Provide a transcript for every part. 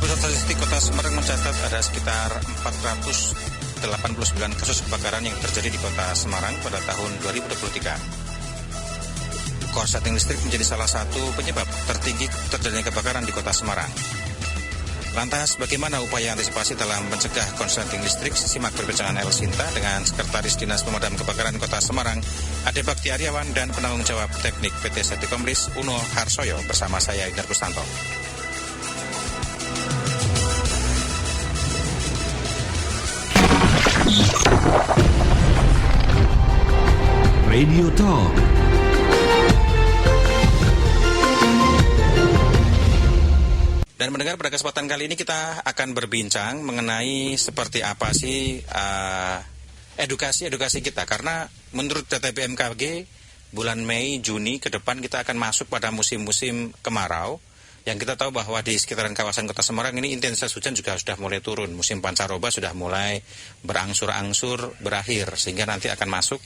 Pusat Statistik Kota Semarang mencatat ada sekitar 489 kasus kebakaran yang terjadi di Kota Semarang pada tahun 2023. Korsleting listrik menjadi salah satu penyebab tertinggi terjadinya kebakaran di Kota Semarang. Lantas, bagaimana upaya antisipasi dalam mencegah korsleting listrik? Simak perbincangan El Sinta dengan Sekretaris Dinas Pemadam Kebakaran Kota Semarang, Ade Bakti Aryawan, dan penanggung jawab teknik PT Sertikomlis, Uno Harsoyo, bersama saya, Indar Kustanto. Radio Talk. Dan mendengar pada kesempatan kali ini kita akan berbincang mengenai seperti apa sih edukasi kita. Karena menurut data BMKG bulan Mei, Juni ke depan kita akan masuk pada musim-musim kemarau. Yang kita tahu bahwa di sekitaran kawasan Kota Semarang ini intensitas hujan juga sudah mulai turun. Musim pancaroba sudah mulai berangsur-angsur berakhir sehingga nanti akan masuk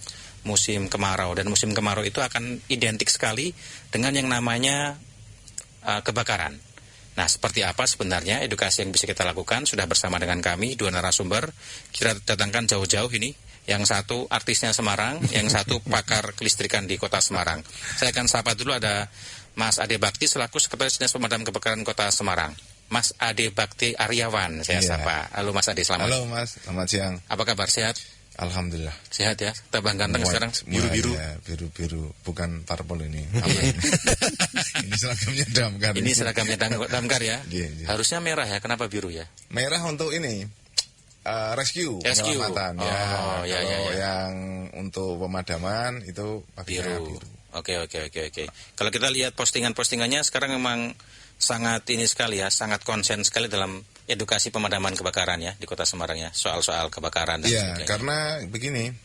musim kemarau. Dan musim kemarau itu akan identik sekali dengan yang namanya kebakaran. Nah, seperti apa sebenarnya edukasi yang bisa kita lakukan? Sudah bersama dengan kami, dua narasumber. Kita datangkan jauh-jauh ini. Yang satu artisnya Semarang, yang satu pakar kelistrikan di Kota Semarang. Saya akan sapa dulu, ada Mas Ade Bakti selaku Sekretaris Dinas Pemadam Kebakaran Kota Semarang. Mas Ade Bakti Aryawan, saya sapa. Halo Mas Ade, selamat. Halo Mas, selamat siang. Apa kabar, sehat? Alhamdulillah. Sehat ya, tambah ganteng sekarang, biru-biru. Ya, biru-biru, bukan parpol ini. Ini seragamnya Damkar. Ini seragamnya Damkar ya. Iya. Harusnya merah ya, kenapa biru ya? Merah untuk ini rescue. Penyelamatan. Ya. Yang untuk pemadaman itu pakainya biru. Oke. Kalau kita lihat postingan-postingannya sekarang memang sangat ini sekali ya, sangat konsen sekali dalam edukasi pemadaman kebakaran ya di Kota Semarang ya, soal-soal kebakaran dan sebagainya. Iya, karena begini,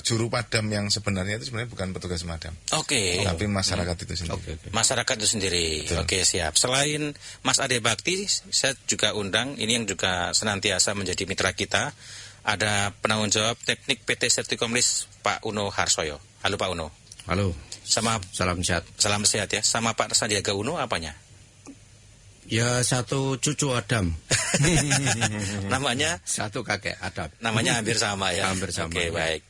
juru padam yang sebenarnya itu sebenarnya bukan petugas pemadam. Oke. Tapi masyarakat itu sendiri. Masyarakat itu sendiri. Betul. Oke, siap. Selain Mas Ade Bakti, saya juga undang, ini yang juga senantiasa menjadi mitra kita, ada penanggung jawab teknik PT Sertikomlis, Pak Uno Harsoyo. Halo Pak Uno. Halo. Salam sehat ya. Sama Pak Sandiaga Uno apanya? Ya, satu cucu Adam. Namanya? Satu kakek Adam. Namanya hampir sama ya? Hampir sama. Oke, baik.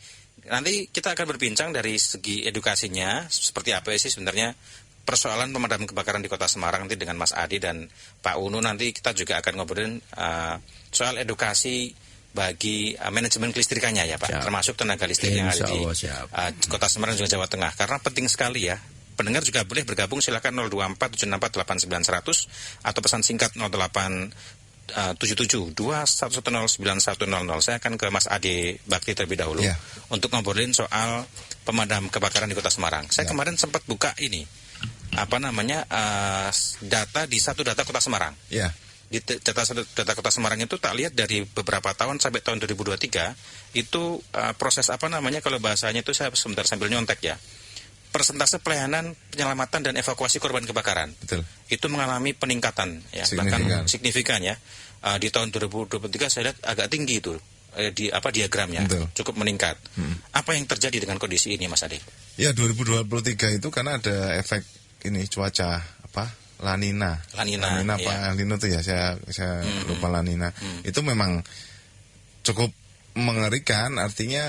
Nanti kita akan berbincang dari segi edukasinya, seperti apa sih sebenarnya persoalan pemadam kebakaran di Kota Semarang nanti dengan Mas Adi dan Pak Uno. Nanti kita juga akan ngobrolin soal edukasi bagi manajemen kelistrikannya ya Pak, siap. Termasuk tenaga listrik yang ada di Kota Semarang dan juga Jawa Tengah. Karena penting sekali ya. Pendengar juga boleh bergabung, silakan 024 764 89100 atau pesan singkat 0877 2110 9100. Saya akan ke Mas Ade Bakti terlebih dahulu untuk ngobrolin soal pemadam kebakaran di Kota Semarang. Saya kemarin sempat buka ini data di satu data Kota Semarang. Iya. Di data Kota Semarang itu tak lihat dari beberapa tahun sampai tahun 2023 itu proses kalau bahasanya itu saya sebentar sambil nyontek ya. Persentase pelayanan penyelamatan dan evakuasi korban kebakaran. Betul. Itu mengalami peningkatan ya, bahkan signifikan ya. Di tahun 2023 saya lihat agak tinggi itu diagramnya. Betul. Cukup meningkat. Apa yang terjadi dengan kondisi ini Mas Ade? Ya, 2023 itu karena ada efek ini cuaca La Nina apa El Nino itu ya, saya lupa La Nina. Itu memang cukup mengerikan, artinya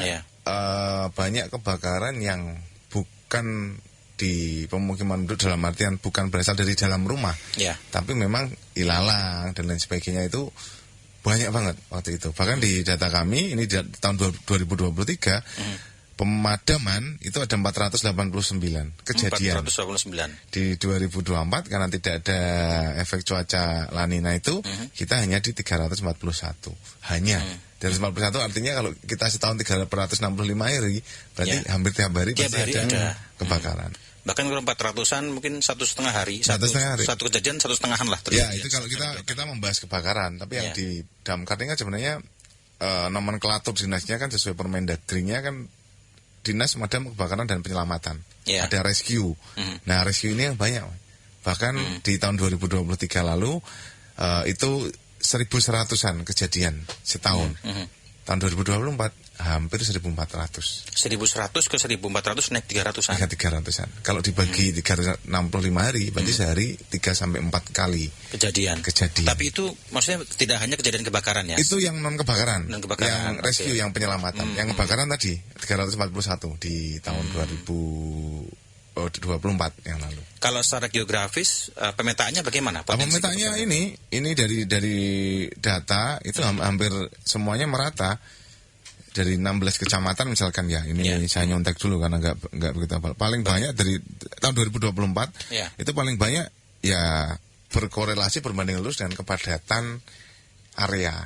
banyak kebakaran yang bukan di pemukiman penduduk, dalam artian bukan berasal dari dalam rumah, tapi memang ilalang dan lain sebagainya, itu banyak banget waktu itu. Bahkan di data kami ini di tahun 2023 pemadaman itu ada 489 kejadian. 489. Di 2024 karena tidak ada efek cuaca La Nina itu kita hanya di 341 hanya. Dan 91 artinya kalau kita setahun 365 hari, berarti hampir tiap hari pasti ada kebakaran. Bahkan kalau 400-an mungkin 1,5 hari. Satu kejadian 1,5-an lah. Ya, itu kalau kita membahas kebakaran. Tapi yang di Damkar ini kan sebenarnya nomenklatur dinasnya kan sesuai Permendagri-nya kan Dinas Pemadam Kebakaran dan Penyelamatan. Ada rescue. Nah, rescue ini yang banyak. Bahkan di tahun 2023 lalu itu 1.100-an kejadian setahun. Tahun 2024 hampir 1.400. 1.100 ke 1.400 naik 300-an. 300-an. Kalau dibagi 365 hari, berarti sehari 3-4 kali kejadian. Tapi itu maksudnya tidak hanya kejadian kebakaran ya? Itu yang non-kebakaran. Non-kebakaran. Yang rescue, yang penyelamatan. Yang kebakaran tadi 341 di tahun 2024 yang lalu. Kalau secara geografis pemetaannya bagaimana? Pemetaannya ini dari data itu hampir semuanya merata. Dari 16 kecamatan misalkan ya, ini saya nyontek dulu karena nggak begitu hafal. Paling banyak dari tahun 2024 itu paling banyak ya berkorelasi berbanding lurus dengan kepadatan area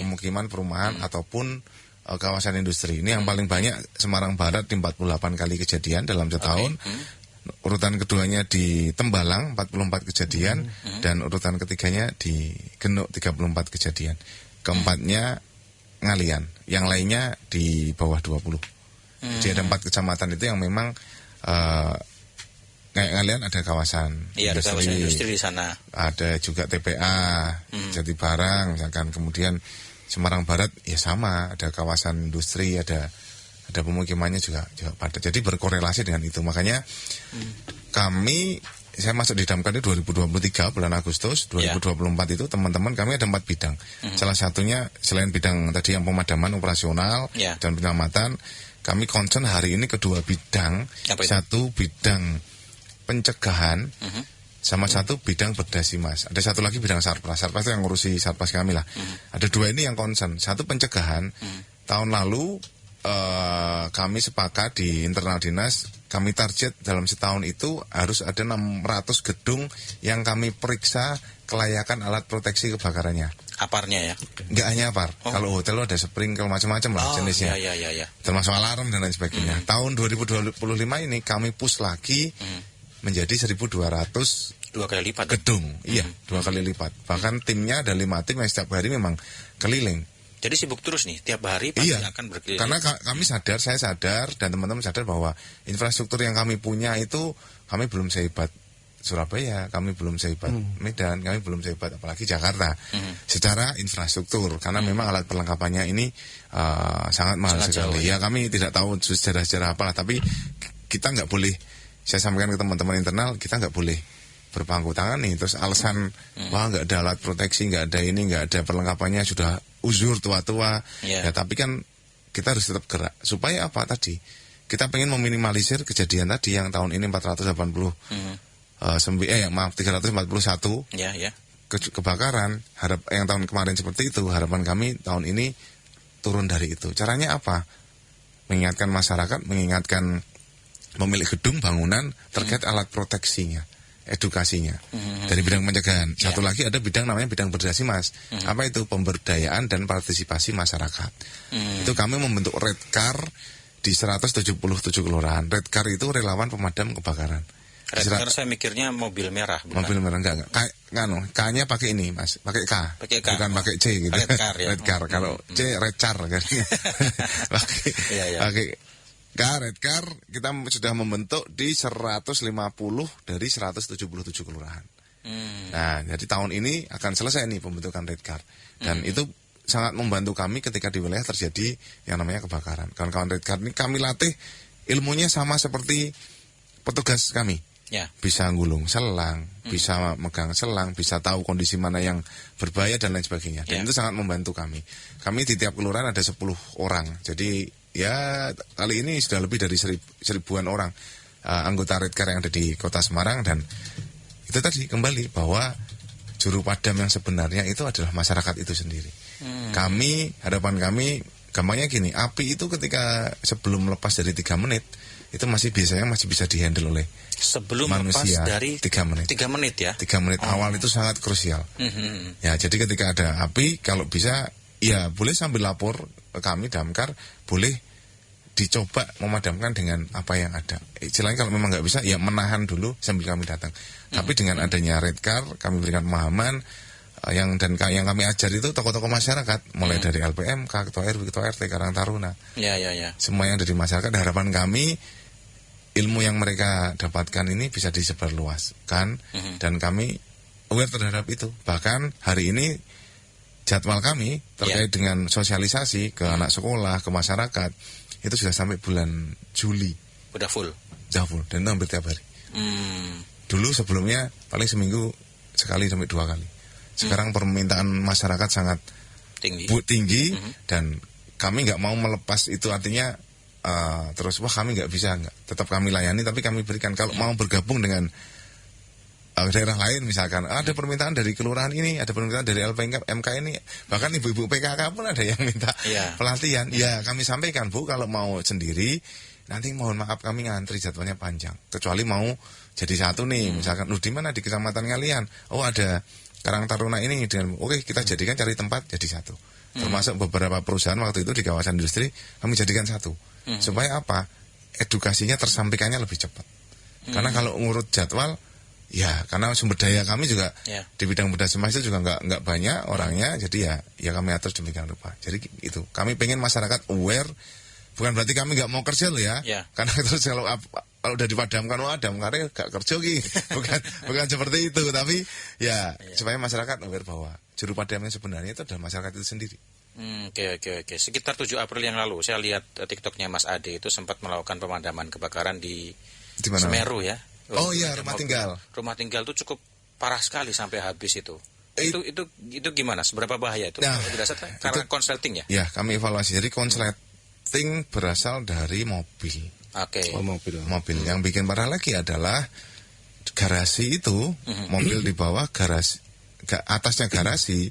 pemukiman, perumahan ataupun kawasan industri. Ini yang paling banyak Semarang Barat di 48 kali kejadian dalam setahun. Urutan keduanya di Tembalang 44 kejadian dan urutan ketiganya di Genuk 34 kejadian. Keempatnya Ngalian, yang lainnya di bawah 20. Jadi ada 4 kecamatan itu yang memang kayak Ngalian ada kawasan industri di sana. Ada juga TPA, Jatibarang misalkan. Kemudian Semarang Barat ya sama, ada kawasan industri, ada pemukimannya juga padat. Jadi berkorelasi dengan itu. Makanya saya masuk di Damkar di 2023 bulan Agustus 2024 itu teman-teman kami ada 4 bidang. Salah satunya selain bidang tadi yang pemadaman operasional dan penyelamatan, kami concern hari ini kedua bidang. Satu bidang pencegahan sama satu bidang berdasi mas. Ada satu lagi bidang Sarpas. Sarpas itu yang ngurusi Sarpas kami lah. Ada 2 ini yang concern. Satu pencegahan. Tahun lalu kami sepakat di internal dinas, kami target dalam setahun itu harus ada 600 gedung yang kami periksa kelayakan alat proteksi kebakarannya. Aparnya ya? Nggak hanya apar. Kalau hotel ada sprinkle macam-macam lah jenisnya. Iya. Termasuk alarm dan lain sebagainya. Tahun 2025 ini kami push lagi menjadi 1.200 2 kali lipat gedung. Iya, 2 kali lipat. Bahkan timnya ada 5 tim yang setiap hari memang keliling. Jadi sibuk terus nih, tiap hari pasti akan berkeliling. Karena kami sadar, saya sadar, dan teman-teman sadar bahwa infrastruktur yang kami punya itu, kami belum sehebat Surabaya, kami belum sehebat Medan, kami belum sehebat apalagi Jakarta. Secara infrastruktur, karena memang alat perlengkapannya ini sangat mahal sekali. Ya kami tidak tahu sejarah-sejarah apalah, tapi kita nggak boleh, saya sampaikan ke teman-teman internal, kita nggak boleh berpangku tangan nih, terus alasan wah nggak ada alat proteksi, nggak ada ini, nggak ada perlengkapannya, sudah uzur tua-tua ya, tapi kan kita harus tetap gerak supaya apa tadi, kita pengen meminimalisir kejadian tadi yang tahun ini 341 kebakaran. Yang tahun kemarin seperti itu, harapan kami tahun ini turun dari itu. Caranya apa? Mengingatkan masyarakat, mengingatkan pemilik gedung bangunan terkait alat proteksinya, edukasinya dari bidang pencegahan. Satu lagi ada bidang namanya bidang berdasi mas. Apa itu? Pemberdayaan dan partisipasi masyarakat. Itu kami membentuk Redcar di 177 kelurahan. Redcar itu relawan pemadam kebakaran. Redcar saya mikirnya mobil merah. Bukan? Mobil merah enggak. K-nya pakai ini mas, pakai K. Bukan pakai C gitu. Redcar ya. Redcar. Kalau C Redcar kan. Pakai Redcar kita sudah membentuk di 150 dari 177 kelurahan. Nah, jadi tahun ini akan selesai nih pembentukan Redcar. Dan itu sangat membantu kami ketika di wilayah terjadi yang namanya kebakaran. Kawan-kawan Redcar ini kami latih ilmunya sama seperti petugas kami. Bisa gulung selang, bisa megang selang, bisa tahu kondisi mana yang berbahaya dan lain sebagainya. Dan itu sangat membantu kami. Kami di tiap kelurahan ada 10 orang. Jadi ya kali ini sudah lebih dari 1000-an orang anggota Redcar yang ada di kota Semarang. Dan itu tadi kembali bahwa juru padam yang sebenarnya itu adalah masyarakat itu sendiri. Harapan kami gampangnya gini, api itu ketika sebelum lepas dari 3 menit itu biasanya masih bisa dihandle oleh sebelum manusia. Lepas dari 3 menit. 3 menit ya. 3 menit awal itu sangat krusial. Ya, jadi ketika ada api kalau bisa ya boleh sambil lapor ke kami Damkar, boleh dicoba memadamkan dengan apa yang ada. Selain kalau memang nggak bisa ya menahan dulu sambil kami datang. Tapi dengan adanya Redcar kami berikan pemahaman yang kami ajar itu tokoh-tokoh masyarakat, mulai dari LPMK, Ketua RW, Ketua RT, Karang Taruna. Semua yang dari masyarakat. Harapan kami ilmu yang mereka dapatkan ini bisa disebarluaskan dan kami aware terhadap itu. Bahkan hari ini jadwal kami terkait dengan sosialisasi ke anak sekolah, ke masyarakat, itu sudah sampai bulan Juli. Udah full? Udah full, dan itu hampir tiap hari. Dulu sebelumnya paling seminggu sekali sampai 2 kali. Sekarang permintaan masyarakat sangat tinggi dan kami nggak mau melepas itu, artinya terus wah kami nggak bisa, tetap kami layani, tapi kami berikan. Kalau mau bergabung dengan daerah lain misalkan, ada permintaan dari kelurahan ini, ada permintaan dari LPMK ini, bahkan ibu-ibu PKK pun ada yang minta pelatihan. Ya kami sampaikan, Bu, kalau mau sendiri nanti mohon maaf kami ngantri, jadwalnya panjang. Kecuali mau jadi satu nih, misalkan, di mana di kecamatan kalian? Oh ada Karang Taruna ini, dengan oke kita jadikan, cari tempat jadi satu. Termasuk beberapa perusahaan waktu itu di kawasan industri kami jadikan satu. Supaya apa? Edukasinya tersampaikannya lebih cepat. Karena kalau ngurut jadwal, ya karena sumber daya kami juga di bidang bedah semas itu juga nggak banyak orangnya, jadi ya kami atur demikian rupa. Jadi itu kami pengen masyarakat aware, bukan berarti kami nggak mau kerja loh ya. Karena terus kalau udah dipadamkan, Adam karena gak kerja bukan seperti itu, tapi supaya masyarakat aware bahwa juru padamnya sebenarnya itu adalah masyarakat itu sendiri. Oke. Sekitar 7 April yang lalu saya lihat TikToknya Mas Ade itu sempat melakukan pemadaman kebakaran di Semeru ya. Oh iya, rumah tinggal. Rumah tinggal itu cukup parah sekali sampai habis itu. Itu gimana? Seberapa bahaya itu? Karena konsleting ya? Ya, kami evaluasi. Jadi konsleting berasal dari mobil. Oke. Mobil. Yang bikin parah lagi adalah garasi itu, mobil di bawah garasi, atasnya garasi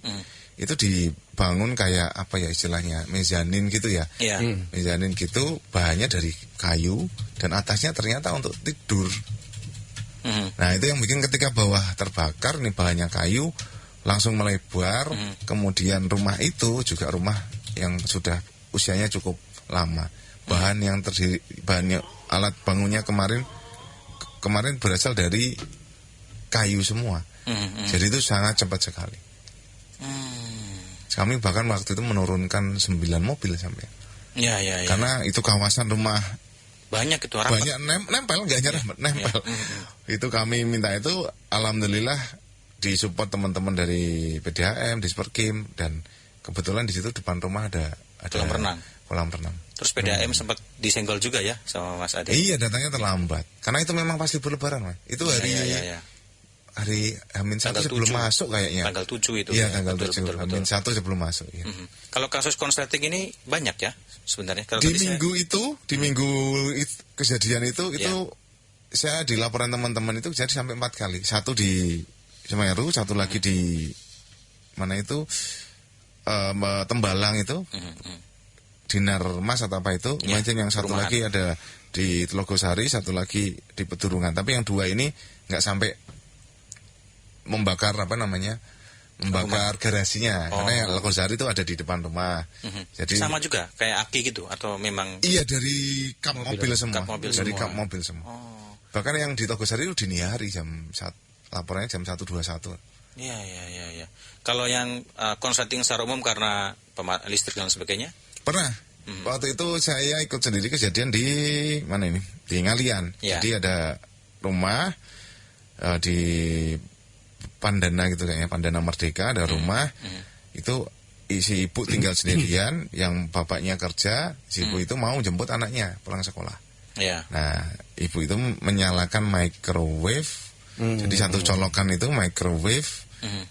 itu dibangun kayak apa ya istilahnya, mezanin gitu ya. Mezanin gitu, bahannya dari kayu dan atasnya ternyata untuk tidur. Nah itu yang bikin ketika bawah terbakar nih, bahannya kayu langsung melebar. Kemudian rumah itu juga rumah yang sudah usianya cukup lama. Bahan yang terdiri, bahannya alat bangunnya kemarin berasal dari kayu semua. Jadi itu sangat cepat sekali. Kami bahkan waktu itu menurunkan 9 mobil sampai. Karena itu kawasan rumah banyak itu rapat. Banyak nempel, nggak nyerah, nempel. Itu kami minta itu, alhamdulillah disupport teman-teman dari PDAM, di Superkim, dan kebetulan di situ depan rumah ada kolam renang. Terus PDAM sempat disenggol juga ya sama Mas Ade? Iya, datangnya terlambat. Karena itu memang pasti berlebaran, Mas. Itu hari H-1 sebelum masuk kayaknya. Tanggal 7 itu. Iya, tanggal 7. H-1 sebelum masuk. Ya. Kalau kasus konsleting ini banyak ya sebenarnya. Kalau di minggu kejadian itu saya di laporan teman-teman itu jadi sampai 4 kali. Satu di Semeru, satu lagi di mana itu Tembalang itu. Dinar Mas atau apa itu. Kemudian yang satu lagi ada di Telogosari, satu lagi di Pedurungan. Tapi yang 2 ini nggak sampai membakar membakar garasinya. Karena yang Telogosari itu ada di depan rumah. Jadi sama juga kayak aki gitu atau memang? Iya, dari kap mobil semua. Dari kap mobil semua. Bahkan yang di Telogosari itu dini hari laporannya jam 1.21. Iya. Kalau yang konsleting secara umum karena listrik dan sebagainya? Pernah. Waktu itu saya ikut sendiri kejadian di mana ini? Di Ngalian. Jadi ada rumah di Pandana gitu kayaknya, Pandana Merdeka, ada rumah. Itu isi ibu tinggal sendirian, yang bapaknya kerja, si ibu itu mau jemput anaknya pulang sekolah. Nah, ibu itu menyalakan microwave. Jadi satu colokan itu microwave.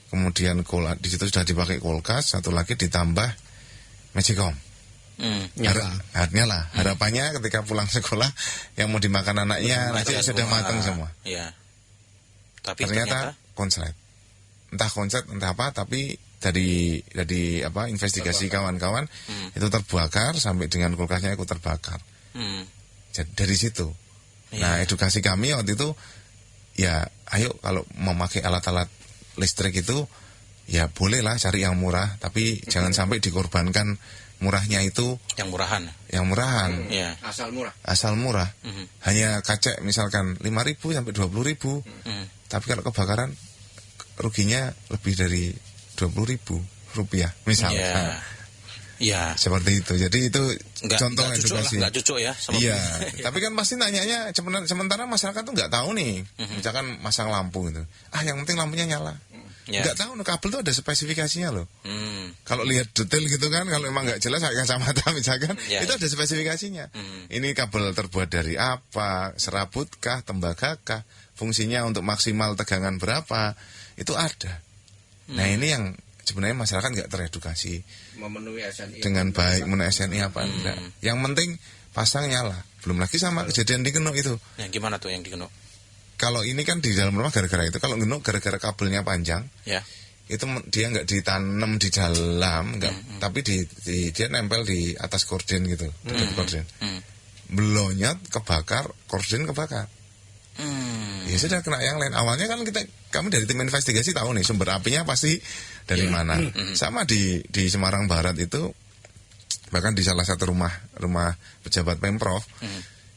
Kemudian di situ sudah dipakai kulkas, satu lagi ditambah magicom. Nyala. Harapannya ketika pulang sekolah yang mau dimakan anaknya nanti sudah matang semua. Tapi ternyata konslet. Entah konslet entah apa, tapi dari investigasi kawan-kawan itu terbakar sampai dengan kulkasnya ikut terbakar. Jadi dari situ. Nah, edukasi kami waktu itu ayo kalau memakai alat-alat listrik itu bolehlah cari yang murah, tapi jangan sampai dikorbankan murahnya itu yang murahan. Asal murah. Hanya kacek misalkan 5.000 sampai 20.000. Tapi kalau kebakaran ruginya lebih dari 20.000 rupiah misalkan. Iya. Seperti itu. Jadi itu contoh Lah, edukasi. nggak cucuk ya. Iya. Tapi kan pasti nanyanya sementara masyarakat tuh nggak tahu nih. Misalkan masang lampu gitu. Yang penting lampunya nyala. Nggak tahu, kabel tuh ada spesifikasinya loh. Kalau lihat detail gitu kan, kalau emang nggak jelas kayak kacamata misalkan, itu ada spesifikasinya. Ini kabel terbuat dari apa, serabutkah, tembagakah, fungsinya untuk maksimal tegangan berapa, itu ada. Nah ini yang sebenarnya masyarakat nggak teredukasi memenuhi SNI dengan baik, memenuhi SNI apa enggak. Yang penting pasang nyala. Belum lagi sama kejadian di Genuk itu. Yang gimana tuh yang di Genuk? Kalau ini kan di dalam rumah gara-gara itu. Kalau Genuk gara-gara kabelnya panjang, itu dia nggak ditanam di dalam, nggak, tapi dia nempel di atas korden gitu, dekat korden. Belonyot kebakar, korden kebakar. Ya sudah kena yang lain. Awalnya kan kami dari tim investigasi tahu nih sumber apinya pasti dari mana. Sama di Semarang Barat itu, bahkan di salah satu rumah pejabat Pemprov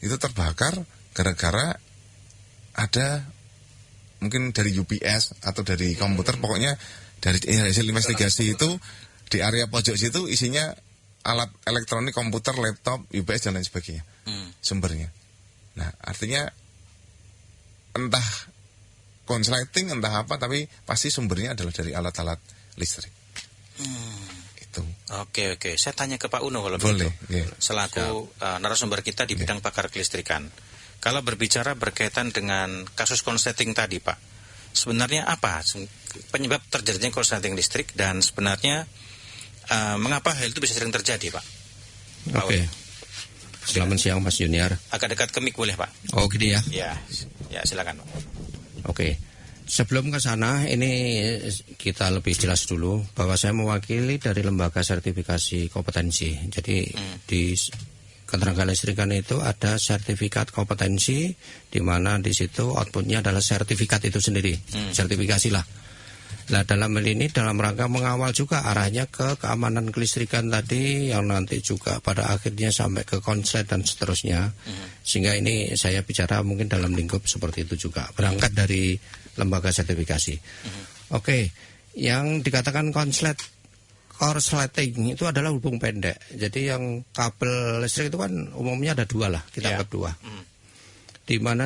itu terbakar gara-gara ada mungkin dari UPS atau dari komputer, pokoknya dari hasil investigasi itu di area pojok situ isinya alat elektronik, komputer, laptop, UPS dan lain sebagainya sumbernya. Nah artinya entah konsleting entah apa, tapi pasti sumbernya adalah dari alat-alat listrik. Itu. Oke. Saya tanya ke Pak Uno kalau boleh. Begitu. Selaku narasumber kita di bidang pakar kelistrikan. Kalau berbicara berkaitan dengan kasus konsleting tadi, Pak, sebenarnya apa penyebab terjadinya konsleting listrik dan sebenarnya mengapa hal itu bisa sering terjadi, Pak? Oke. Selamat siang Mas Junior. Agak dekat ke mic boleh, Pak? Oh gini ya? Ya silakan, Pak. Oke. Sebelum ke sana, ini kita lebih jelas dulu bahwa saya mewakili dari lembaga sertifikasi kompetensi. Jadi di ketenaga listrikan itu ada sertifikat kompetensi, di mana di situ outputnya adalah sertifikat itu sendiri, sertifikasi lah. Nah dalam hal ini dalam rangka mengawal juga arahnya ke keamanan kelistrikan tadi yang nanti juga pada akhirnya sampai ke konslet dan seterusnya. Sehingga ini saya bicara mungkin dalam lingkup seperti itu juga, berangkat dari lembaga sertifikasi. Oke, yang dikatakan korsleting itu adalah hubung pendek. Jadi yang kabel listrik itu kan umumnya ada dua lah, kita anggap dua. Di mana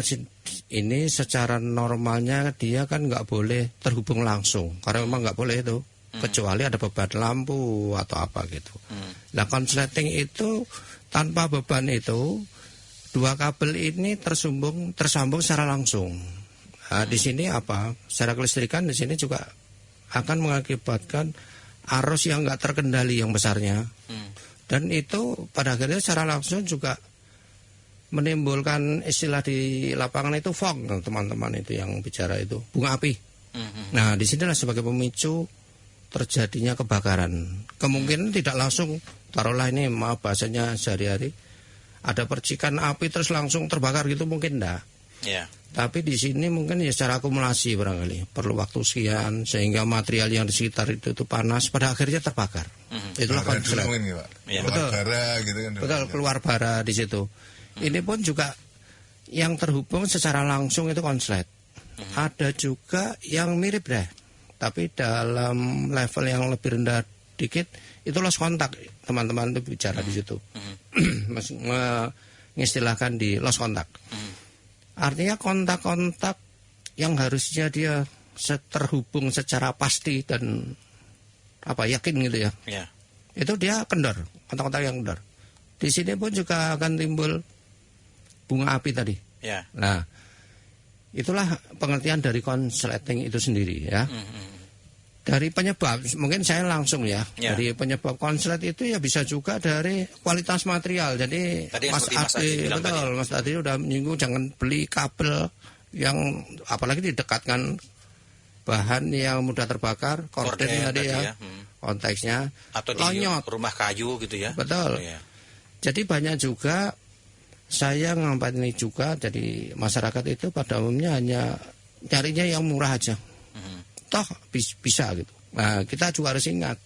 ini secara normalnya dia kan nggak boleh terhubung langsung, karena memang nggak boleh itu, kecuali ada beban lampu atau apa gitu. Nah konsleting itu tanpa beban itu, dua kabel ini tersambung secara langsung. Nah, di sini apa? Secara kelistrikan di sini juga akan mengakibatkan arus yang nggak terkendali yang besarnya, dan itu pada akhirnya secara langsung juga menimbulkan istilah di lapangan itu fog, teman-teman itu yang bicara itu bunga api. Nah di sinilah sebagai pemicu terjadinya kebakaran. Kemungkinan tidak langsung, taruhlah ini maaf bahasanya sehari-hari, ada percikan api terus langsung terbakar gitu mungkin enggak. Tapi di sini mungkin ya secara akumulasi barangkali perlu waktu sekian sehingga material yang di sekitar itu panas pada akhirnya terbakar. Itulah konslet. Betul. Bara gitu kan. Betul, keluar bara di situ. Ini pun juga yang terhubung secara langsung itu konslet. Ada juga yang mirip deh, tapi dalam level yang lebih rendah dikit itu lost kontak, teman-teman itu bicara di situ. Mengistilahkan di lost kontak. Artinya kontak-kontak yang harusnya dia terhubung secara pasti dan yakin gitu ya. Itu dia kendor, kontak-kontak yang kendor. Di sini pun juga akan timbul bunga api tadi. Nah, itulah pengertian dari konsleting itu sendiri ya. Dari penyebab, mungkin saya langsung ya. Dari penyebab konslet itu ya bisa juga dari kualitas material. Jadi Mas Adi udah menyinggung jangan beli kabel yang apalagi didekatkan bahan yang mudah terbakar, korden tadi ya. Konteksnya atau lonyot. Di rumah kayu gitu ya. Betul. Jadi banyak juga saya ngampani juga, jadi masyarakat itu pada umumnya hanya carinya yang murah aja. Toh bisa gitu. Nah kita juga harus ingat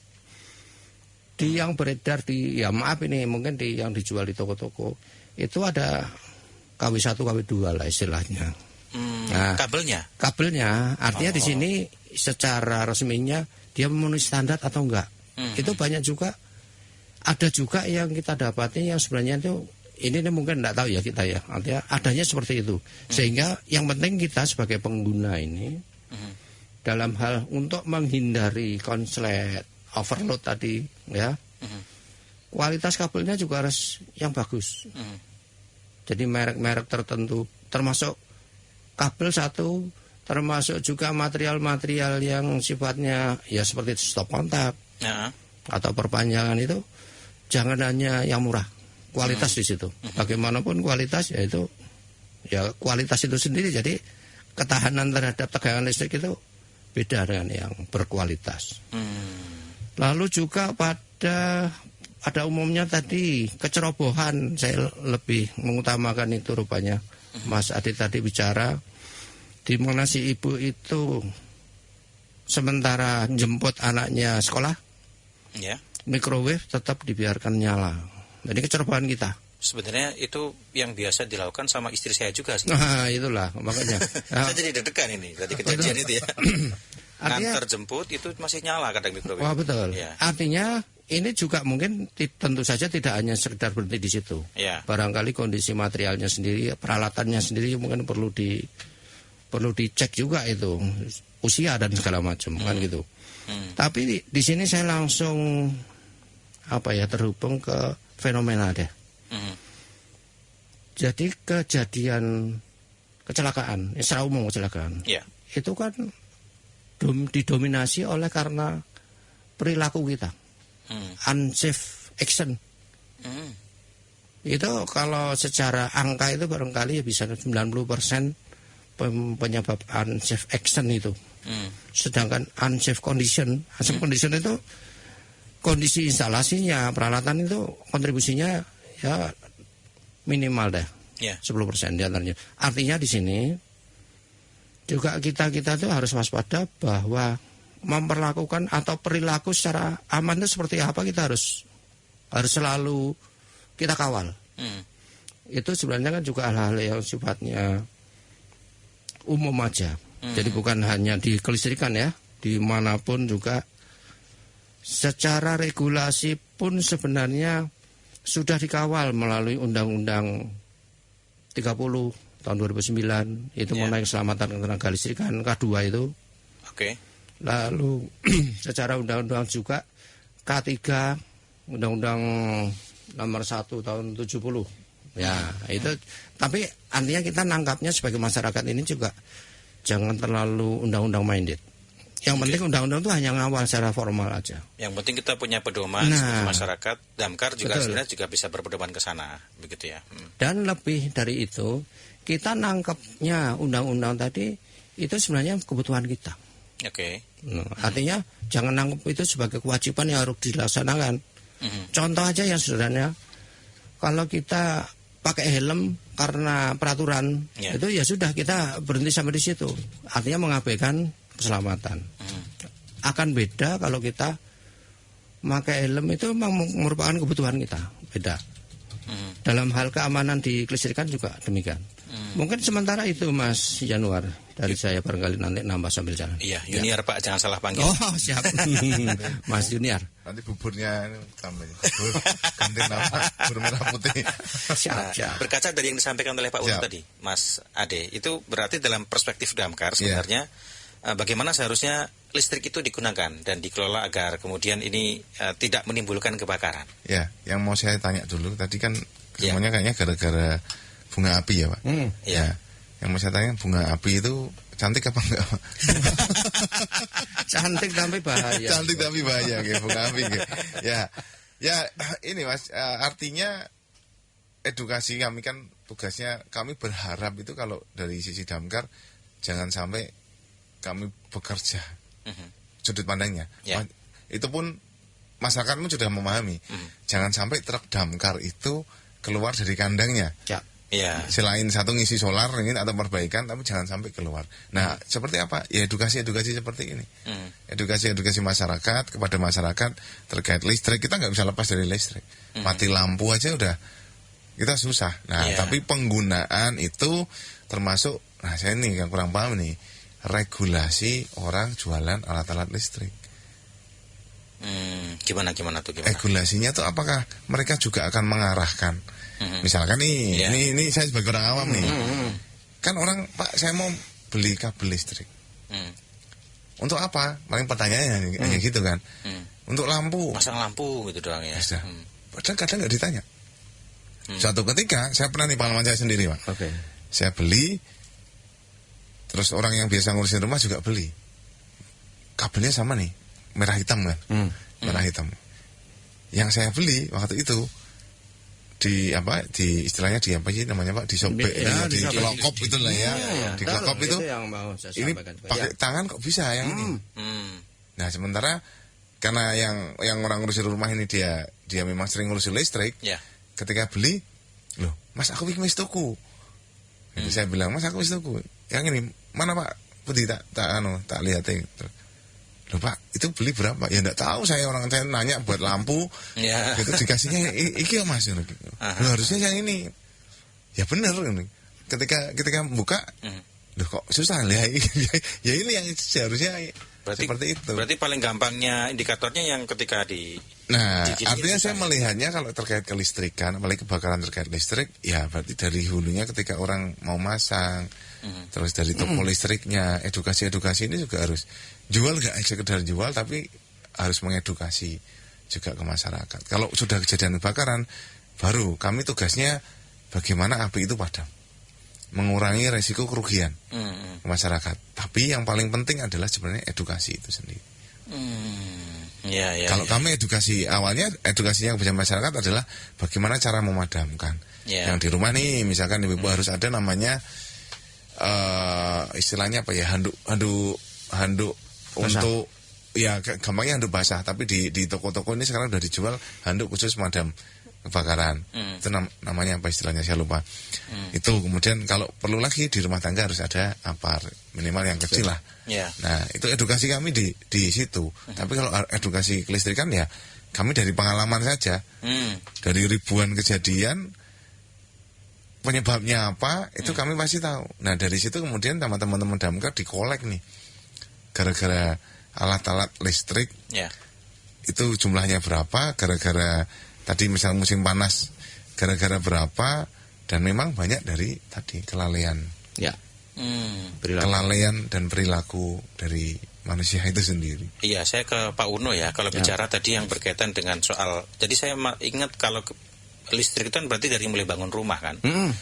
di yang beredar di mungkin di yang dijual di toko-toko itu ada KW1 KW2 lah istilahnya. Nah, kabelnya artinya di sini secara resminya dia memenuhi standar atau enggak. Itu banyak juga Ada juga yang kita dapati yang sebenarnya itu ini mungkin tidak tahu ya kita ya, artinya adanya seperti itu. Sehingga yang penting kita sebagai pengguna ini dalam hal untuk menghindari konslet overload tadi ya, kualitas kabelnya juga harus yang bagus. Jadi merek-merek tertentu, termasuk kabel satu, termasuk juga material-material yang sifatnya ya seperti stop kontak atau perpanjangan itu, jangan hanya yang murah, kualitas di situ. Bagaimanapun kualitas ya itu, ya kualitas itu sendiri. Jadi ketahanan terhadap tegangan listrik itu beda dengan yang berkualitas. Lalu juga pada umumnya tadi kecerobohan, saya lebih mengutamakan itu rupanya. Mas Adi tadi bicara di mana si ibu itu sementara jemput anaknya sekolah, microwave tetap dibiarkan nyala. Jadi kecerobohan kita. Sebenarnya itu yang biasa dilakukan sama istri saya juga sih. Nah, itulah makanya. Saya jadi deg-degan ini tadi kejadian itu ya. Ngantar jemput itu masih nyala kadang microwave. Wah, betul. Ya. Artinya ini juga mungkin tentu saja tidak hanya sekedar berhenti di situ. Ya. Barangkali kondisi materialnya sendiri, peralatannya sendiri mungkin perlu dicek juga itu usia dan segala macam kan gitu. Tapi di sini saya langsung terhubung ke fenomena deh. Jadi kejadian kecelakaan, secara umum kecelakaan, itu kan didominasi oleh karena perilaku kita. Unsafe action. Itu kalau secara angka itu barangkali bisa 90% penyebab unsafe action itu. Sedangkan unsafe condition itu kondisi instalasinya, peralatan itu kontribusinya ya minimal deh. 10% diantaranya. Artinya di sini juga kita tuh harus waspada bahwa memperlakukan atau perilaku secara aman itu seperti apa, kita harus selalu kita kawal. Itu sebenarnya kan juga hal-hal yang sifatnya umum aja. Jadi bukan hanya di kelistrikan ya, dimanapun juga secara regulasi pun sebenarnya sudah dikawal melalui Undang-Undang 30 tahun 2009 itu mengenai keselamatan tenaga listrikan K2 itu. Lalu secara undang-undang juga K3 Undang-Undang nomor 1 tahun 70. Ya, itu tapi artinya kita nangkapnya sebagai masyarakat ini juga jangan terlalu undang-undang minded. Yang penting undang-undang itu hanya ngawal secara formal aja. Yang penting kita punya pedoman sebagai masyarakat, Damkar juga sebenarnya juga bisa berpedoman ke sana, begitu ya. Dan lebih dari itu, kita nangkapnya undang-undang tadi itu sebenarnya kebutuhan kita. Artinya jangan nangkep itu sebagai kewajiban yang harus dilaksanakan. Contoh aja yang sederhana, kalau kita pakai helm karena peraturan, itu ya sudah kita berhenti sampai di situ. Artinya mengabaikan keselamatan. Akan beda kalau kita pakai helm itu memang merupakan kebutuhan kita, beda. Dalam hal keamanan di kelistrikan juga demikian. Mungkin sementara itu Mas Januar dari saya, barangkali nanti nambah sambil jalan. Iya, Junior Pak, jangan salah panggil. Oh, siap. Mas Junior. Nanti buburnya tambah. Ganti nama bubur merah putih. Siap. Berkaca dari yang disampaikan oleh Pak Ulu tadi, Mas Ade, itu berarti dalam perspektif Damkar sebenarnya bagaimana seharusnya listrik itu digunakan dan dikelola agar kemudian ini tidak menimbulkan kebakaran. Ya, yang mau saya tanya dulu tadi kan semuanya kayaknya gara-gara bunga api ya Pak. Ya. Yang mau saya tanya, bunga api itu cantik apa enggak Pak? Cantik tapi bahaya. Cantik tapi bahaya kayak bunga api gitu. Ya ini Mas, artinya edukasi kami kan tugasnya, kami berharap itu kalau dari sisi Damkar jangan sampai kami bekerja sudut pandangnya. Itu pun masyarakat pun sudah memahami. Jangan sampai truk damkar itu keluar dari kandangnya. Selain satu ngisi solar ini atau perbaikan, tapi jangan sampai keluar. Nah, seperti apa? Ya edukasi seperti ini. Edukasi masyarakat kepada masyarakat terkait listrik. Kita nggak bisa lepas dari listrik. Mati lampu aja udah kita susah. Nah, tapi penggunaan itu termasuk, nah saya nih yang kurang paham nih, regulasi orang jualan alat-alat listrik. Gimana tuh? Regulasinya tuh apakah mereka juga akan mengarahkan? Misalkan nih, ini saya sebagai orang awam nih, kan orang, Pak, saya mau beli kabel listrik. Untuk apa? Paling pertanyaannya hanya gitu kan. Untuk lampu. Pasang lampu gitu doang ya. Padahal kadang nggak ditanya. Suatu ketika, saya pernah nih pengalaman saya sendiri, Pak. Okay. Saya beli, terus orang yang biasa ngurusin rumah juga beli. Kabelnya sama nih, merah hitam kan. Merah hitam. Yang saya beli waktu itu di istilahnya di apa sih namanya, Pak, disobek ya, di kelokop itu lah ya. Di kelokop itu yang mau saya ini pakai tangan kok bisa yang ini. Nah, sementara karena yang orang ngurusin rumah ini dia memang sering ngurusin listrik. Ketika beli, loh, Mas, aku wis tuku. Jadi saya bilang, Mas, aku wis tuku. Yang ini mana, Pak? Putih tak lihatin. Loh, Pak, itu beli berapa? Ya enggak tahu, saya nanya buat lampu. Gitu dikasihnya iki ya, Mas. Loh, harusnya yang ini. Ya bener ini. Ketika buka, loh kok susah ya. Ya ini yang seharusnya seperti itu. Berarti paling gampangnya indikatornya yang ketika artinya saya melihatnya kalau terkait kelistrikan, apalagi kebakaran terkait listrik, ya berarti dari hulunya ketika orang mau masang, terus dari toko listriknya, edukasi ini juga harus jual, gak sekedar jual, tapi harus mengedukasi juga ke masyarakat. Kalau sudah kejadian kebakaran, baru kami tugasnya bagaimana api itu padam, mengurangi resiko kerugian ke masyarakat. Tapi yang paling penting adalah sebenarnya edukasi itu sendiri. Kalau kami edukasinya kepada masyarakat adalah bagaimana cara memadamkan. Yang di rumah nih, misalkan ibu harus ada namanya istilahnya apa ya, handuk basah. Untuk ya gampangnya handuk basah, tapi di toko-toko ini sekarang udah dijual handuk khusus pemadam kebakaran. Itu namanya apa istilahnya, saya lupa. Itu kemudian kalau perlu lagi di rumah tangga harus ada apar minimal yang kecil lah. Nah, itu edukasi kami di situ. Tapi kalau edukasi kelistrikan ya kami dari pengalaman saja. Dari ribuan kejadian penyebabnya apa itu kami pasti tahu. Nah, dari situ kemudian sama teman-teman damkar dikolek nih. Gara-gara alat-alat listrik. Itu jumlahnya berapa, gara-gara tadi misal musim panas gara-gara berapa, dan memang banyak dari tadi kelalaian. Kelalaian dan perilaku dari manusia itu sendiri. Iya, saya ke Pak Uno ya. Kalau bicara tadi yang berkaitan dengan soal, jadi saya ingat kalau listrik itu kan berarti dari mulai bangun rumah kan.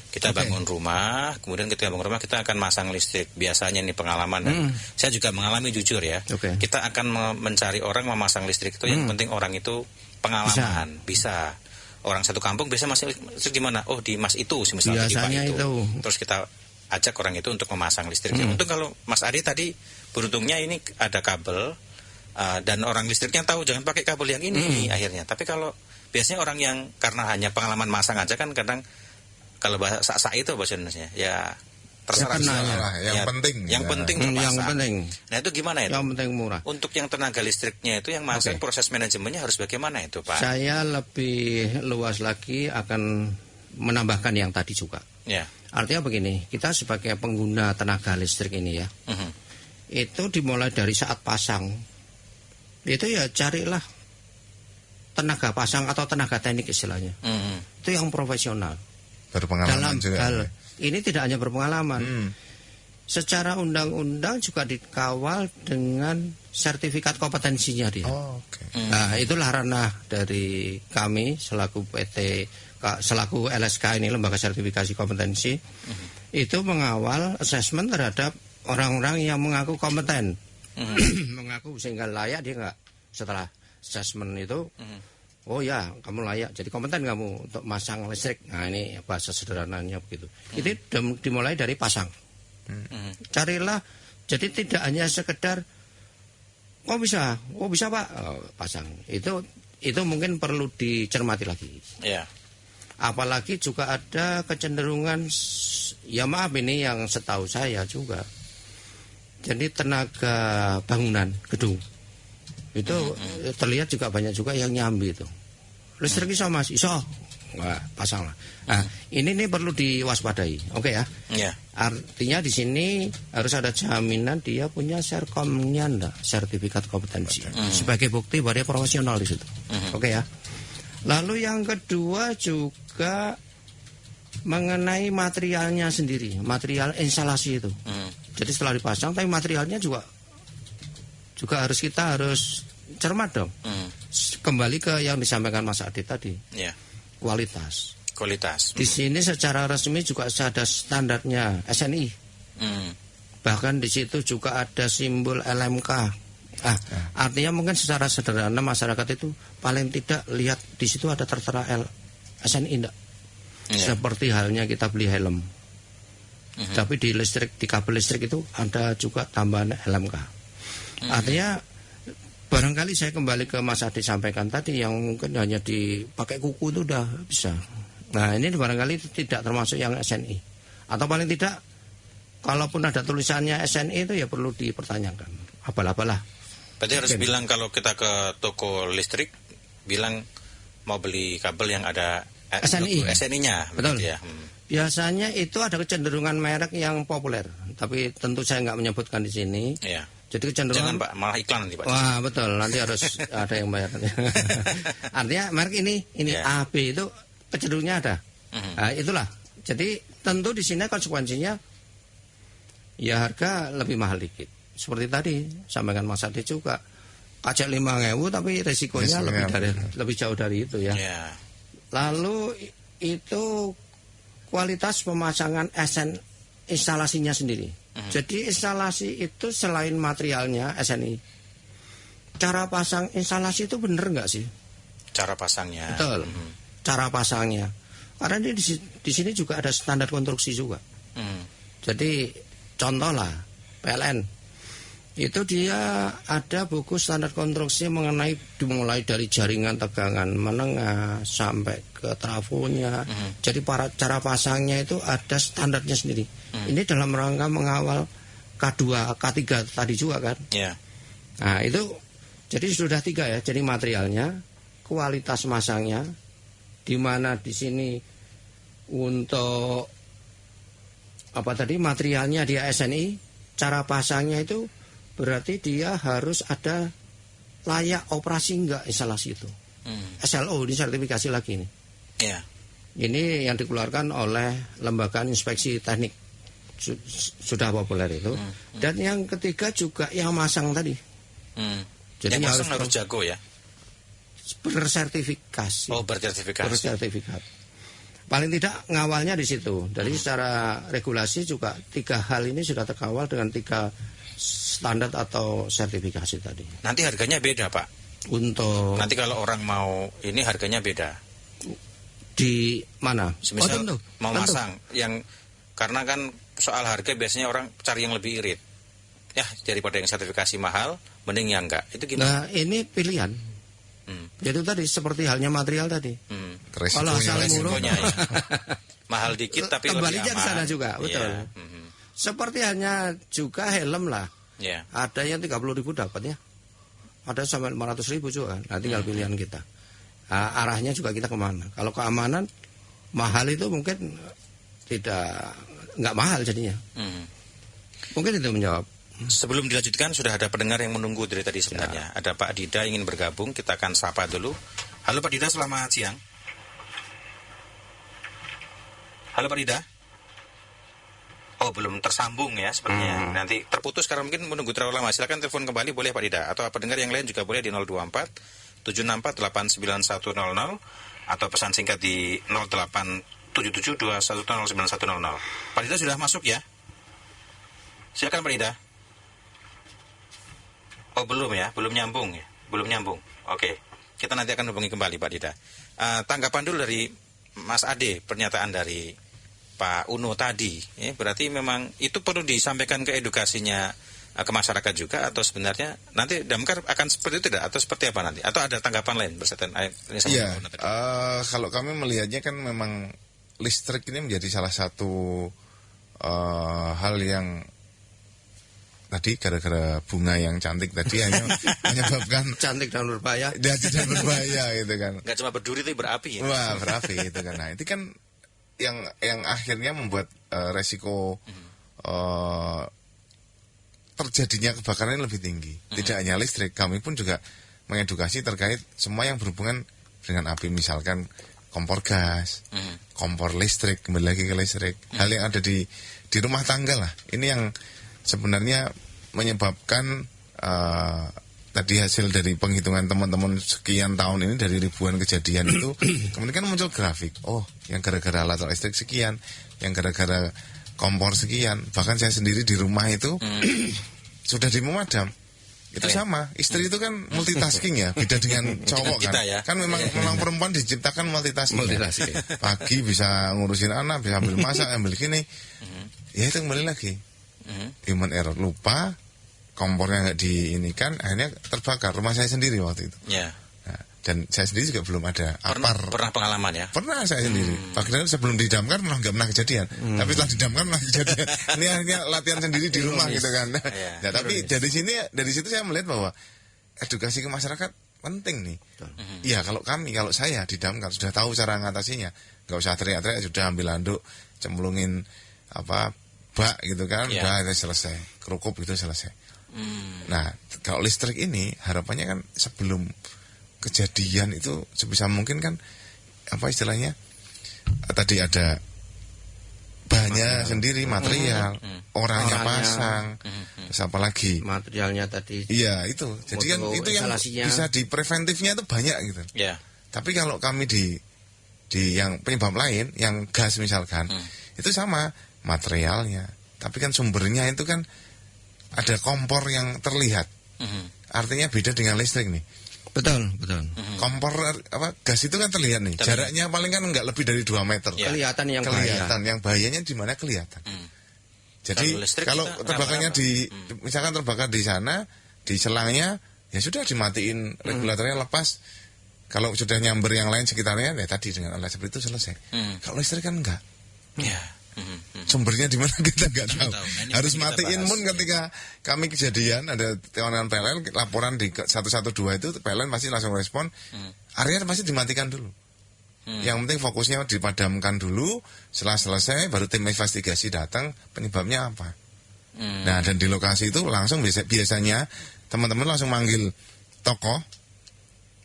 Kita bangun rumah, kemudian ketika bangun rumah kita akan masang listrik. Biasanya nih pengalaman dan saya juga mengalami jujur ya. Kita akan mencari orang memasang listrik itu yang penting orang itu pengalaman, bisa. Orang satu kampung biasa masang listrik di mana? Oh, di Mas itu, misalnya di Pak itu. Terus kita ajak orang itu untuk memasang listriknya. Untung kalau Mas Adi tadi beruntungnya ini ada kabel dan orang listriknya tahu jangan pakai kabel yang ini akhirnya. Tapi kalau biasanya orang yang karena hanya pengalaman masang aja kan kadang kalau bahasa sak itu bahasa Indonesia ya terserah yang penting terpasang. Nah, itu gimana itu? Yang penting murah. Untuk yang tenaga listriknya itu yang masang proses manajemennya harus bagaimana itu, Pak? Saya lebih luas lagi akan menambahkan yang tadi juga. Artinya begini, kita sebagai pengguna tenaga listrik ini ya, itu dimulai dari saat pasang, itu ya carilah tenaga pasang atau tenaga teknik istilahnya, itu yang profesional. Berpengalaman dalam juga. Hal ini tidak hanya berpengalaman, secara undang-undang juga dikawal dengan sertifikat kompetensinya dia. Nah, itulah ranah dari kami selaku selaku LSK ini, lembaga sertifikasi kompetensi, itu mengawal asesmen terhadap orang-orang yang mengaku kompeten, mengaku sehingga layak, dia nggak setelah asesmen itu, oh ya kamu layak, jadi kompeten kamu untuk masang listrik. Nah, ini bahasa sederhananya begitu. Itu dimulai dari pasang. Carilah, jadi tidak hanya sekedar oh bisa Pak, pasang. Itu mungkin perlu dicermati lagi. Apalagi juga ada kecenderungan, ya maaf ini yang setahu saya juga, jadi tenaga bangunan gedung itu terlihat juga banyak juga yang nyambi itu. Listrik iso Mas, iso. pasang lah. Nah, ini perlu diwaspadai, oke ya? Iya. Artinya di sini harus ada jaminan dia punya serkomnya enggak, sertifikat kompetensi. Sebagai bukti bahwa dia profesional di situ. Oke ya. Lalu yang kedua juga mengenai materialnya sendiri, material instalasi itu. Jadi setelah dipasang, tapi materialnya juga kita harus cermat dong. Kembali ke yang disampaikan Mas Adi tadi. Yeah. Kualitas. Kualitas. Di sini secara resmi juga ada standarnya SNI. Bahkan di situ juga ada simbol LMK. Artinya mungkin secara sederhana masyarakat itu paling tidak lihat di situ ada tertera SNI enggak. Seperti halnya kita beli helm. Tapi di kabel listrik itu ada juga tambahan LMK. Artinya barangkali saya kembali ke Mas Adi sampaikan tadi yang mungkin hanya dipakai kuku itu udah bisa. Nah ini barangkali tidak termasuk yang SNI. Atau paling tidak kalaupun ada tulisannya SNI itu ya perlu dipertanyakan. Apalah. Berarti harus bilang kalau kita ke toko listrik bilang mau beli kabel yang ada SNI-nya. Betul ya. Biasanya itu ada kecenderungan merek yang populer, tapi tentu saya nggak menyebutkan di sini. Iya. Jadi kecenderungan. Jangan Pak, malah iklan nanti Pak. Wah betul, nanti harus ada yang bayar. Artinya merek ini AB itu kecenderungannya ada. Nah, itulah. Jadi tentu di sini konsekuensinya ya harga lebih mahal dikit. Seperti tadi sampaikan Mas Adi juga. Pajak 5.000 tapi resikonya lebih jauh dari itu ya. Yeah. Lalu itu kualitas pemasangan instalasinya sendiri. Jadi instalasi itu selain materialnya SNI, cara pasang instalasi itu benar nggak sih? Cara pasangnya. Betul. Cara pasangnya. Karena di sini juga ada standar konstruksi juga. Jadi contoh lah PLN. Itu dia ada buku standar konstruksi mengenai dimulai dari jaringan tegangan menengah sampai ke trafonya. Jadi cara pasangnya itu ada standarnya sendiri. Ini dalam rangka mengawal K2, K3 tadi juga kan. Yeah. Nah itu jadi sudah 3 ya. Jadi materialnya, kualitas masangnya, di mana di sini untuk materialnya dia SNI, cara pasangnya itu berarti dia harus ada layak operasi enggak instalasi itu. SLO ini sertifikasi lagi nih. Yeah. Ini yang dikeluarkan oleh Lembaga Inspeksi Teknik sudah populer itu. Dan yang ketiga juga yang masang tadi. Jadi yang masang harus jago ya. Bersertifikasi. Oh bersertifikasi. Bersertifikat. Paling tidak ngawalnya di situ. Dari secara regulasi juga 3 hal ini sudah terkawal dengan 3 standar atau sertifikasi tadi. Nanti harganya beda Pak. Untuk nanti kalau orang mau ini harganya beda. Di mana? Misal mau masang yang karena kan soal harga biasanya orang cari yang lebih irit. Ya daripada yang sertifikasi mahal, mending yang enggak. Itu gimana? Nah ini pilihan. Jadi tadi seperti halnya material tadi. Kalau asal murah, ya. Mahal dikit tapi lebih aman. Ke sana juga, betul. Yeah. Seperti halnya juga helm lah. Yeah. Ada yang 30.000 dapat ya. Ada sampai 500.000 juga. Nah tinggal pilihan kita. Nah, arahnya juga kita kemana. Kalau keamanan mahal itu mungkin nggak mahal jadinya. Mungkin itu menjawab. Sebelum dilanjutkan sudah ada pendengar yang menunggu dari tadi sebenarnya. Ya. Ada Pak Dida ingin bergabung. Kita akan sapa dulu. Halo Pak Dida, selamat siang. Halo Pak Dida. Oh belum tersambung ya sepertinya. Nanti terputus karena mungkin menunggu terlalu lama. Silakan telepon kembali boleh Pak Dida. Atau pendengar yang lain juga boleh di 024 764 89100 atau pesan singkat di 0877 210 9100. Pak Dida sudah masuk ya? Silakan Pak Dida. Oh belum ya, belum nyambung ya, belum nyambung. Oke, kita nanti akan hubungi kembali Pak Dida. Tanggapan dulu dari Mas Ade, pernyataan dari Pak Uno tadi, ya, berarti memang itu perlu disampaikan ke edukasinya ke masyarakat juga atau sebenarnya nanti Damkar akan seperti itu tidak atau seperti apa nanti atau ada tanggapan lain berkaitan ini sama Iya, kalau kami melihatnya kan memang listrik ini menjadi salah satu hal yang tadi gara-gara bunga yang cantik tadi hanya menyebabkan cantik dan berbahaya. Ya tidak berbahaya gitu kan. Nggak cuma berduri tapi berapi ya. Wah, berapi itu kan. Nah, itu kan yang akhirnya membuat resiko terjadinya kebakaran lebih tinggi. Tidak hanya listrik, kami pun juga mengedukasi terkait semua yang berhubungan dengan api, misalkan kompor gas, kompor listrik, kembali lagi ke listrik. Hal yang ada di rumah tangga lah. Ini yang sebenarnya menyebabkan tadi hasil dari penghitungan teman-teman sekian tahun ini dari ribuan kejadian itu kemudian kan muncul grafik. Oh, yang gara-gara alat listrik sekian, yang gara-gara kompor sekian. Bahkan saya sendiri di rumah itu sudah di pemadam. Itu sama, istri itu kan multitasking ya, beda dengan cowok kan. Ya. Kan memang perempuan diciptakan multitasking. Pagi bisa ngurusin anak, bisa ambil masak, ambil gini. Ya itu kembali lagi. Human error, lupa, kompornya nggak diinikan, akhirnya terbakar. Rumah saya sendiri waktu itu. Ya. Nah, dan saya sendiri juga belum ada pernah pengalaman ya? Pernah saya sendiri. Padahal sebelum didamkar nggak pernah kejadian. Tapi setelah didamkar pernah kejadian. Ini akhirnya latihan sendiri di rumah gitu kan. Nah, tapi dari situ saya melihat bahwa edukasi ke masyarakat penting nih. Iya, kalau saya didamkar sudah tahu cara mengatasinya. Nggak usah teriak-teriak, sudah ambil handuk, cemplungin bak gitu kan, udah itu selesai, kerukup gitu selesai. Nah, kalau listrik ini harapannya kan sebelum kejadian itu sebisa mungkin kan istilahnya tadi ada bahannya sendiri, material, orangnya pasang, terus apalagi materialnya tadi. Iya itu, jadi kan itu yang bisa di preventifnya itu banyak gitu. Tapi kalau kami di yang penyebab lain, yang gas misalkan, itu sama materialnya, tapi kan sumbernya itu kan ada kompor yang terlihat. Artinya beda dengan listrik nih. Betul. Kompor gas itu kan terlihat nih. Jaraknya paling kan enggak lebih dari 2 meter. Kelihatan yang yang bahayanya di mana kelihatan. Jadi kalau terbakarnya misalkan terbakar di sana, di selangnya, ya sudah dimatiin regulatornya lepas. Kalau sudah nyamber yang lain sekitarnya, ya tadi dengan alat seperti itu selesai. Kalau listrik kan enggak. Sumbernya di mana kita nggak tahu. Harus matiin pun ketika kami kejadian ada tewanan PLN, laporan di 112 itu PLN pasti langsung respon. Area pasti dimatikan dulu. Yang penting fokusnya dipadamkan dulu. Setelah selesai baru tim investigasi datang, penyebabnya apa. Nah, dan di lokasi itu langsung biasanya teman-teman langsung manggil tokoh.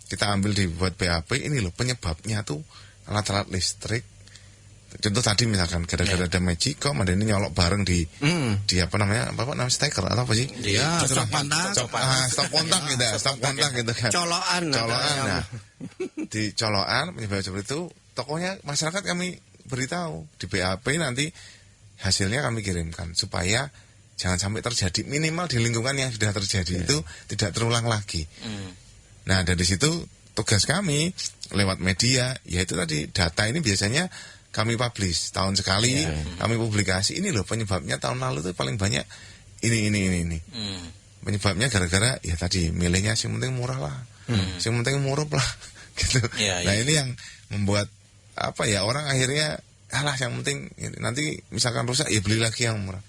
Kita ambil dibuat BAP, ini loh penyebabnya tuh alat-alat listrik. Contoh tadi misalkan gara-gara ada Magicom, ada ini nyolok bareng di apa namanya steker atau apa sih? Iya, stop kontak gitu kan. Colokan. Nah, di colokan penyebab seperti itu, tokohnya masyarakat kami beritahu di BAP, nanti hasilnya kami kirimkan supaya jangan sampai terjadi, minimal di lingkungan yang sudah terjadi itu tidak terulang lagi. Nah, dari situ tugas kami lewat media, yaitu tadi data ini biasanya kami publish tahun sekali, kami publikasi, ini loh penyebabnya tahun lalu tuh paling banyak ini. Penyebabnya gara-gara ya tadi milihnya sing penting murah lah, sing penting murah lah, gitu. Nah ini yang membuat orang akhirnya yang penting nanti misalkan rusak ya beli lagi yang murah.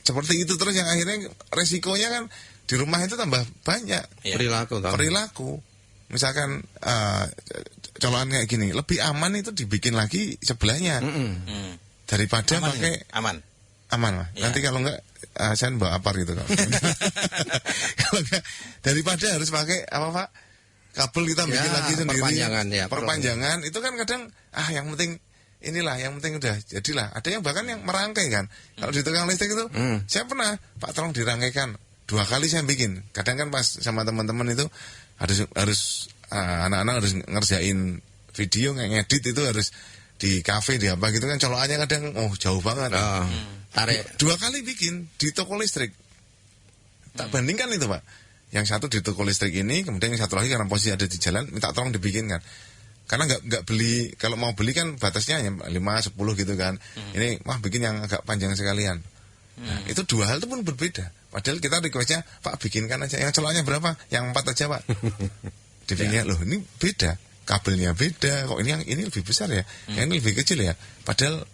Seperti itu terus yang akhirnya resikonya kan di rumah itu tambah banyak perilaku. Misalkan colokan kayak gini, lebih aman itu dibikin lagi sebelahnya daripada pakai aman lah. Nanti kalau enggak saya bawa apar gitu kalau enggak, daripada harus pakai kabel kita bikin lagi sendiri perpanjangan itu kan kadang yang penting inilah, yang penting udah jadilah. Ada yang bahkan yang merangkai kan. Kalau di tukang listrik itu saya pernah, Pak tolong dirangkaikan 2 kali saya bikin. Kadang kan pas sama teman-teman itu harus anak-anak harus ngerjain video, ngedit itu harus di kafe di apa gitu kan, colokannya kadang jauh banget. Tarik 2 kali bikin di toko listrik. Tak bandingkan itu Pak. Yang satu di toko listrik ini, kemudian yang satu lagi karena posisi ada di jalan, minta tolong dibikinkan. Karena nggak beli, kalau mau beli kan batasnya hanya 5-10 gitu kan. Ini bikin yang agak panjang sekalian. Nah, itu 2 hal itu pun berbeda. Padahal kita requestnya, Pak bikinkan aja. Yang colokannya berapa? Yang 4 aja Pak. Dibikinnya loh ini beda, kabelnya beda. Kok ini lebih besar ya? Yang ini lebih kecil ya? Padahal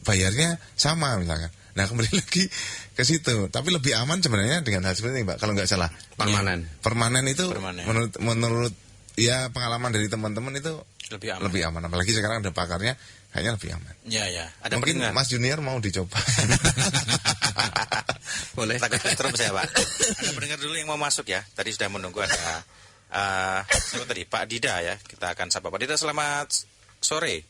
bayarnya sama misalkan. Nah kembali lagi ke situ. Tapi lebih aman sebenarnya dengan hal seperti ini, Pak. Kalau nggak salah. Permanen itu menurut ya pengalaman dari teman-teman itu lebih aman. Apalagi sekarang ada pakarnya, kayaknya lebih aman. Ya. Ada mungkin pendengar. Mas Junior mau dicoba. Boleh. Takut terus saya, Pak. Ada pendengar dulu yang mau masuk ya. Tadi sudah menunggu ada siapa tadi? Pak Dida ya. Kita akan sapa Pak Dida. Selamat sore.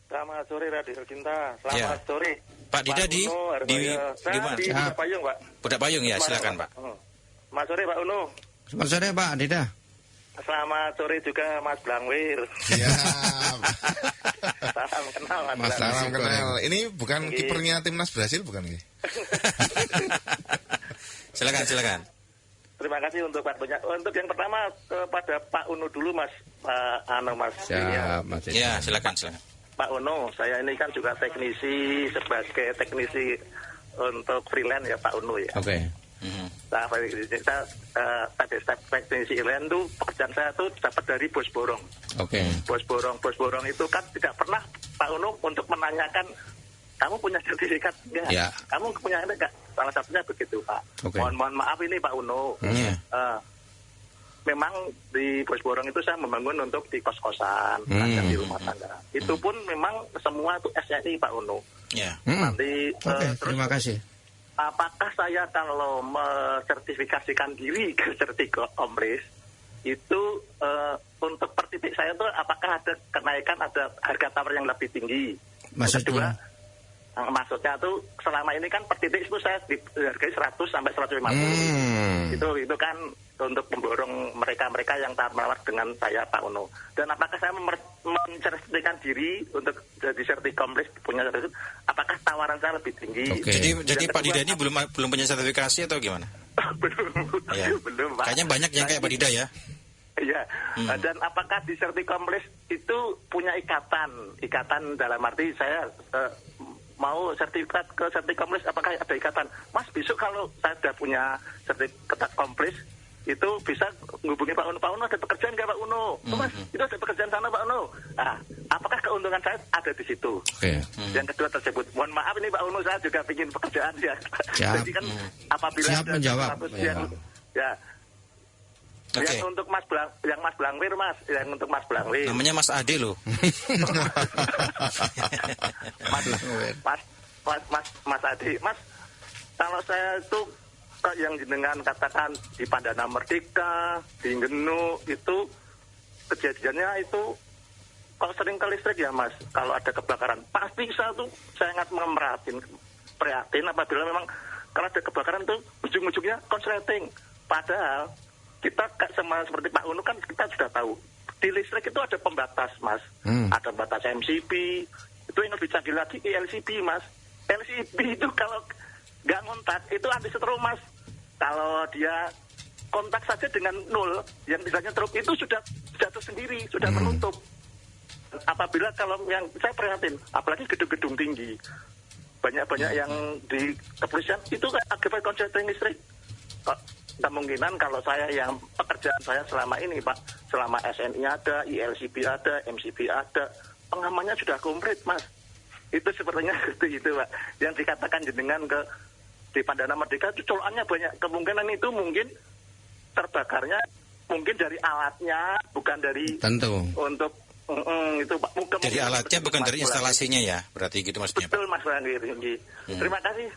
Selamat sore Radio Cinta. Selamat sore. Pak Dida di mana? Di Budak Payung, Pak. Budak Payung ya, silakan Pak. Selamat sore Pak Uno. Selamat sore Pak Dida. Selamat sore juga Mas Blangwir. Iya. Salam kenal Mas. Salam kenal. Ini bukan kipernya timnas Brasil bukan ini? Silakan. Terima kasih untuk waktunya. Untuk yang pertama kepada Pak Uno dulu Mas. Mas. Siap, Mas. Ya, silakan. Pak Uno, saya ini kan juga sebagai teknisi untuk freelance ya Pak Uno ya. Oke. Nah, teknisi freelance itu pekerjaan saya tuh dapat dari bos borong. Oke. Bos borong itu kan tidak pernah Pak Uno untuk menanyakan kamu punya sertifikat enggak? Ya. Kamu punya enggak? Salah satunya begitu Pak. Okay. Mohon maaf ini Pak Uno. Memang di bos borong itu saya membangun untuk di kos-kosan, di rumah tangga. Itu pun memang semua itu SNI Pak Uno. Nanti terima kasih. Apakah saya kalau mensertifikasikan diri ke Sertikomris itu untuk per titik saya itu apakah ada kenaikan, ada harga tawar yang lebih tinggi? Maksudnya? Maksudnya tuh selama ini kan per titik itu saya dihargai 100 sampai 150. Itu kan untuk memborong mereka yang tawar dengan saya Pak Uno. Dan apakah saya mensertifikasikan diri untuk jadi Sertikomris punya sertifikat, apakah tawaran saya lebih tinggi? Okay. Jadi Pak Dida ini belum punya sertifikasi atau gimana? belum Pak. Kayaknya banyak yang kayak Pak Dida ya. Iya. Dan apakah di Sertikomris itu punya ikatan dalam arti saya mau sertifikat ke Sertikomris, apakah ada ikatan? Mas, besok kalau saya sudah punya sertifikat komplis itu bisa menghubungi Pak Uno. Pak Uno ada pekerjaan nggak Pak Uno? Mas, itu ada pekerjaan sana Pak Uno. Nah, apakah keuntungan saya ada di situ? Yang kedua tersebut, mohon maaf ini Pak Uno, saya juga ingin pekerjaan ya. Jadi kan apabila siap ada menjawab. Yang untuk Mas Blangwir Mas, yang untuk Mas Blangwir. Namanya Mas Ade loh. Mas Ade, Mas, kalau saya itu yang jenengan katakan di Pandana Merdeka, di Ngenu itu kejadiannya itu kalau sering ke listrik ya Mas, kalau ada kebakaran pasti saya tuh sangat prihatin apabila memang kalau ada kebakaran tuh ujung-ujungnya konsleting. Padahal kita seperti Pak Uno kan kita sudah tahu di listrik itu ada pembatas Mas, ada batas MCB, itu yang lebih canggih lagi LCB Mas. LCB itu kalau nggak ngontak itu anti stroke Mas. Kalau dia kontak saja dengan 0 yang misalnya stroke itu sudah jatuh sendiri, sudah menutup. Apabila kalau yang saya prihatin, apalagi gedung-gedung tinggi, banyak yang di kepolisian itu akibat konsleting listrik. Kemungkinan kalau saya yang pekerjaan saya selama ini Pak, selama SNI ada, ILCB ada, MCB ada, pengamannya sudah komplit Mas. Itu sepertinya itu Pak. Yang dikatakan jenengan di Pandana Merdeka itu colokannya banyak. Kemungkinan itu mungkin terbakarnya mungkin dari alatnya, bukan dari tentu untuk itu Pak. Dari alatnya bukan dari instalasinya ya, berarti gitu maksudnya Pak. Betul Mas Ranggir. Terima kasih.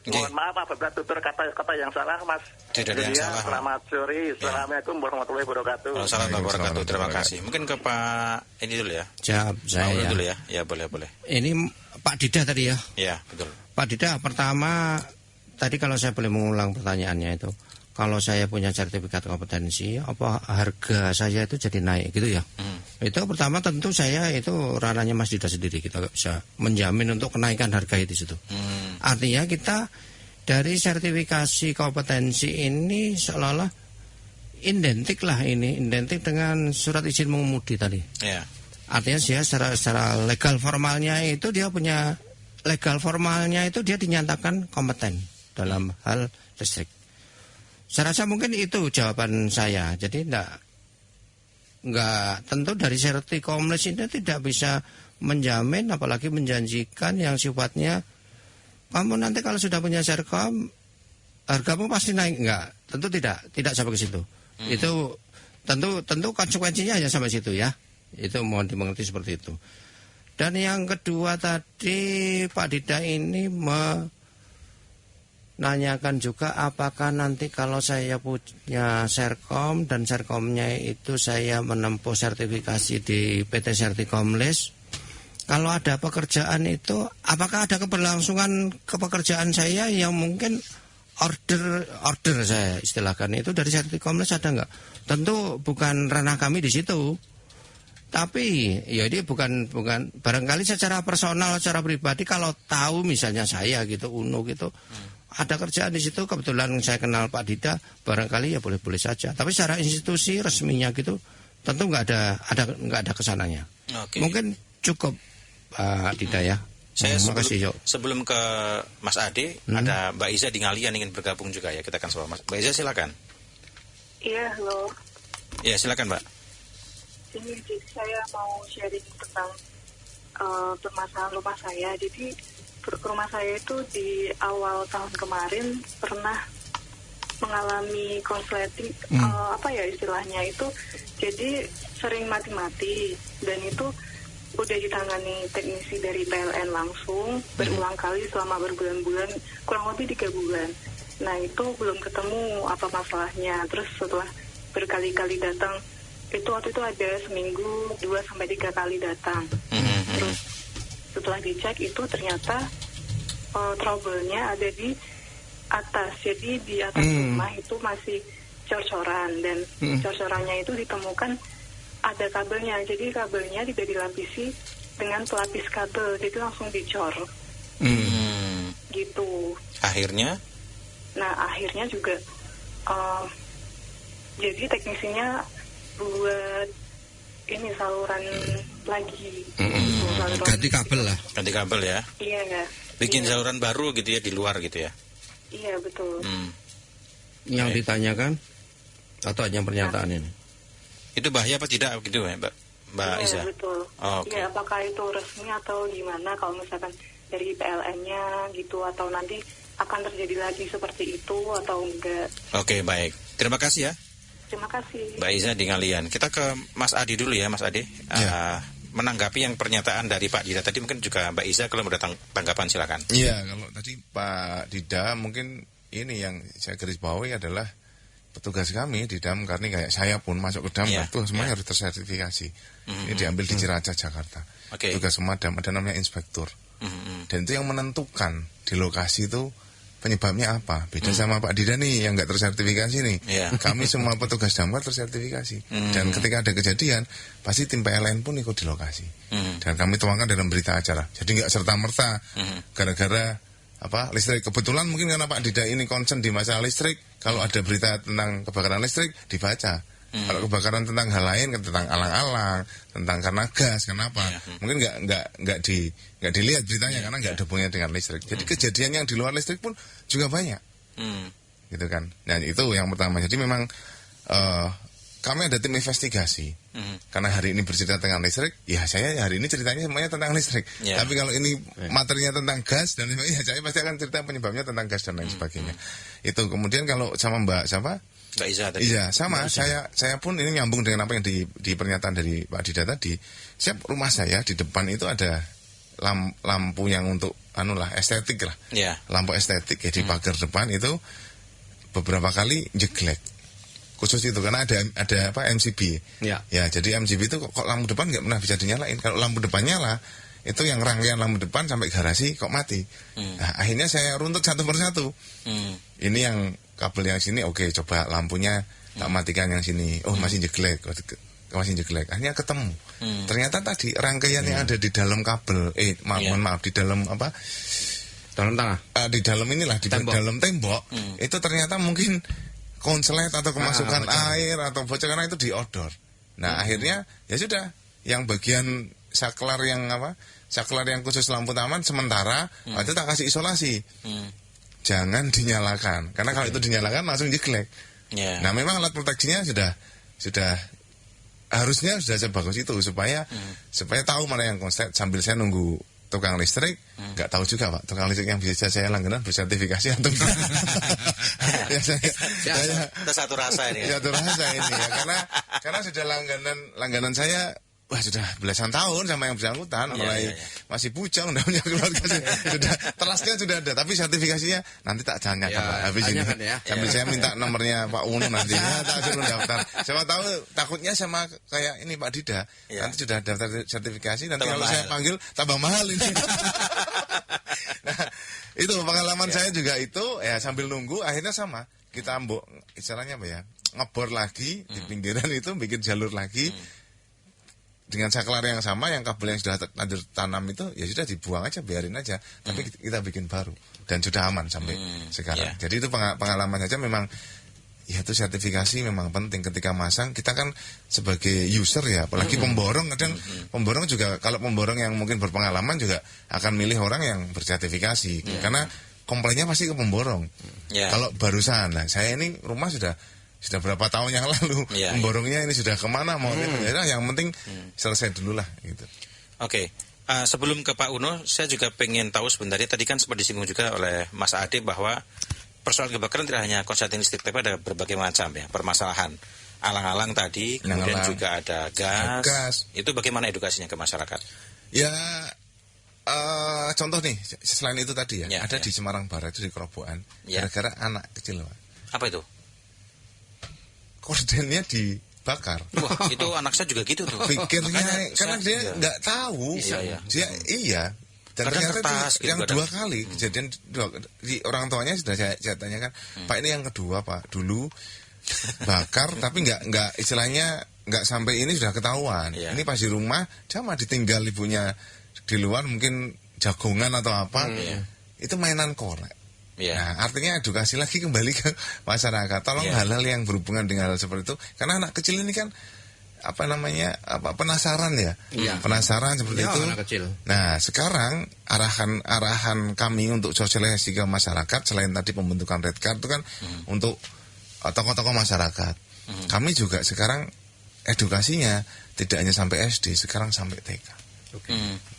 Mohon maaf apabila tutur kata yang salah Mas. Tidak ada yang salah. Selamat sore. Assalamualaikum warahmatullahi wabarakatuh. Assalamualaikum warahmatullahi wabarakatuh. Terima kasih. Mungkin ke Pak ini dulu ya. Saya dulu ya. Ya boleh. Ini Pak Dida tadi ya. Iya betul. Pak Dida, pertama tadi kalau saya boleh mengulang pertanyaannya itu, kalau saya punya sertifikat kompetensi, apa harga saya itu jadi naik gitu ya? Itu pertama tentu saya itu ranahnya Mas Dida sendiri, kita nggak bisa menjamin untuk kenaikan harga itu situ. Artinya kita dari sertifikasi kompetensi ini seolah-olah identik dengan surat izin mengemudi tadi. Yeah. Artinya dia secara legal formalnya itu dia dinyatakan kompeten dalam hal listrik. Saya rasa mungkin itu jawaban saya. Jadi enggak tentu dari Sertikomris ini tidak bisa menjamin apalagi menjanjikan yang sifatnya kamu nanti kalau sudah punya Serkom, hargamu pasti naik. Enggak, tentu tidak sampai ke situ. Itu tentu konsekuensinya hanya sampai situ ya. Itu mohon dimengerti seperti itu. Dan yang kedua tadi Pak Dida ini menanyakan juga apakah nanti kalau saya punya Serkom dan Serkomnya itu saya menempuh sertifikasi di PT Sertikomlis, kalau ada pekerjaan itu apakah ada keberlangsungan pekerjaan saya yang mungkin order saya istilahkan itu dari Sertikomlis ada enggak? Tentu bukan ranah kami di situ. Tapi ya ini bukan barangkali secara personal, secara pribadi kalau tahu misalnya saya gitu Uno gitu ada kerjaan di situ, kebetulan saya kenal Pak Dida, barangkali ya boleh-boleh saja. Tapi secara institusi resminya gitu tentu nggak ada kesananya. Oke. Mungkin cukup Pak Dida ya. Saya sebelum ke Mas Ade, ada Mbak Iza di Ngalian ingin bergabung juga ya. Kita akan sama Mas. Mbak Iza silakan. Iya, halo. Iya, silakan Mbak. Ini saya mau sharing tentang permasalahan rumah saya. Jadi rumah saya itu di awal tahun kemarin pernah mengalami konsleting, istilahnya itu. Jadi sering mati-mati dan itu udah ditangani teknisi dari PLN langsung berulang kali selama berbulan-bulan, kurang lebih 3 bulan. Nah itu belum ketemu apa masalahnya. Terus setelah berkali-kali datang, itu waktu itu ada seminggu 2-3 kali datang. Terus setelah dicek itu ternyata trouble-nya ada di atas. Jadi di atas rumah itu masih cor-coran dan cor-corannya itu ditemukan ada kabelnya. Jadi kabelnya tidak dilapisi dengan pelapis kabel, jadi langsung dicor. Gitu. Akhirnya? Nah akhirnya juga jadi teknisinya buat ini saluran lagi. Ganti kabel lah. Ganti kabel ya? Iya. Bikin saluran baru gitu ya di luar gitu ya? Iya betul. Yang ditanyakan atau hanya pernyataan ini? Itu bahaya apa tidak gitu ya Mbak Iza? Iya betul. Iya, apakah itu resmi atau gimana kalau misalkan dari PLN-nya gitu, atau nanti akan terjadi lagi seperti itu atau enggak? Oke, baik. Terima kasih ya. Terima kasih. Mbak Iza di Ngalian. Kita ke Mas Adi dulu ya Mas Adi. Menanggapi yang pernyataan dari Pak Dida tadi, mungkin juga Mbak Iza kalau mau tanggapan silakan. Iya, kalau tadi Pak Dida mungkin ini yang saya garis bawahi adalah petugas kami di damkar nih, kayak saya pun masuk ke damkar itu semuanya harus tersertifikasi. Ini diambil di Ciracas, Jakarta. Tugas pemadam ada namanya inspektur. Dan itu yang menentukan di lokasi itu penyebabnya apa. Beda sama Pak Dida nih yang nggak tersertifikasi nih. Kami semua petugas damkar tersertifikasi. Dan ketika ada kejadian pasti tim PLN pun ikut di lokasi. Dan kami tuangkan dalam berita acara. Jadi nggak serta-merta gara-gara listrik. Kebetulan mungkin karena Pak Dida ini concern di masalah listrik, kalau ada berita tentang kebakaran listrik dibaca. Kalau kebakaran tentang hal lain, tentang alang-alang, tentang karena gas, kenapa? Mungkin nggak dilihat beritanya karena nggak ada hubungannya dengan listrik. Jadi kejadian yang di luar listrik pun juga banyak, gitu kan? Nah itu yang pertama. Jadi memang kami ada tim investigasi. Karena hari ini bercerita tentang listrik, ya saya hari ini ceritanya semuanya tentang listrik. Tapi kalau ini materinya tentang gas dan ya saya pasti akan cerita penyebabnya tentang gas dan lain sebagainya. Itu kemudian kalau sama Mbak Iza tadi. Iya, sama. Saya pun ini nyambung dengan apa yang di pernyataan dari Pak Dida tadi. Rumah saya di depan itu ada lampu yang untuk estetik lah. Lampu estetik ya di pagar depan itu beberapa kali jeglek. Khusus itu karena ada MCB. Ya, jadi MCB itu kok lampu depan nggak pernah bisa dinyalain. Kalau lampu depan nyala, itu yang rangkaian lampu depan sampai garasi kok mati. Nah, akhirnya saya runtut satu persatu. Ini yang kabel yang sini, oke, coba lampunya tak matikan yang sini. Oh, masih jeglek. Akhirnya ketemu. Ternyata tadi rangkaian yang ada di dalam kabel, maaf, di dalam dalam tengah. Di dalam inilah, di dalam tembok, itu ternyata mungkin konslet atau kemasukan air atau bocor karena itu diodor. Nah, akhirnya ya sudah, yang bagian saklar yang khusus lampu taman sementara itu tak kasih isolasi. Jangan dinyalakan karena kalau itu dinyalakan langsung jeglek. Nah, memang alat proteksinya sudah harusnya sudah sebagus itu supaya tahu mana yang konslet sambil saya nunggu tukang listrik, nggak tahu juga Pak, tukang listrik yang bisa saya langganan bersertifikasi atau enggak. Ya, kita satu rasa ini. Satu rasa ini ya, karena sudah langganan saya. Wah sudah belasan tahun sama yang bersangkutan, mulai masih bujang, udah punya keluarga, sudah telasnya sudah ada, tapi sertifikasinya nanti tak tanyakan Pak habis ini. Sambil saya minta nomornya Pak Uno nanti, tak suruh daftar. Siapa tahu takutnya sama kayak ini Pak Dida, nanti sudah daftar sertifikasi, nanti kalau saya panggil tambah mahal ini. Nah, itu pengalaman saya juga itu, ya sambil nunggu akhirnya sama, kita istilahnya apa ya, ngebor lagi di pinggiran itu, bikin jalur lagi. Dengan saklar yang sama, yang kabel yang sudah lanjut tanam itu ya sudah dibuang aja, biarin aja, tapi kita bikin baru dan sudah aman sampai sekarang. Jadi itu pengalaman saja, memang ya itu sertifikasi memang penting ketika masang. Kita kan sebagai user ya, apalagi pemborong, kadang pemborong juga, kalau pemborong yang mungkin berpengalaman juga akan milih orang yang bersertifikasi, karena komplainnya pasti ke pemborong. Kalau barusan, nah saya ini rumah sudah berapa tahun yang lalu, pemborongnya ini sudah kemana mau yang penting selesai dulu lah gitu. Oke. Sebelum ke Pak Uno, saya juga pengen tahu sebenarnya, tadi kan sempat disinggung juga oleh Mas Ade bahwa persoalan kebakaran tidak hanya konsleting listrik, tapi ada berbagai macam ya permasalahan. Alang-alang tadi, kemudian juga ada gas. Itu bagaimana edukasinya ke masyarakat? Ya contoh nih, selain itu tadi ada di Semarang Barat itu di Kerobokan, gara-gara anak kecil Pak. Apa itu? Kordennya dibakar. Wah, itu anak saya juga gitu tuh. Pikirnya karena dia nggak tahu. Dia dan ternyata kertas, yang gitu, 2 kali kejadian di orang tuanya sudah saya tanyakan, Pak ini yang kedua Pak, dulu bakar tapi nggak istilahnya nggak sampai ini sudah ketahuan. Ini pas di rumah cuma ditinggal ibunya di luar, mungkin jagongan atau apa. Itu mainan korek. Nah, artinya edukasi lagi kembali ke masyarakat. Tolong hal-hal yang berhubungan dengan hal seperti itu, karena anak kecil ini kan penasaran ya. Penasaran seperti itu. Anak kecil. Nah, sekarang arahan kami untuk sosialisasi ke masyarakat, selain tadi pembentukan red card itu kan untuk tokoh-tokoh masyarakat. Kami juga sekarang edukasinya tidak hanya sampai SD, sekarang sampai TK.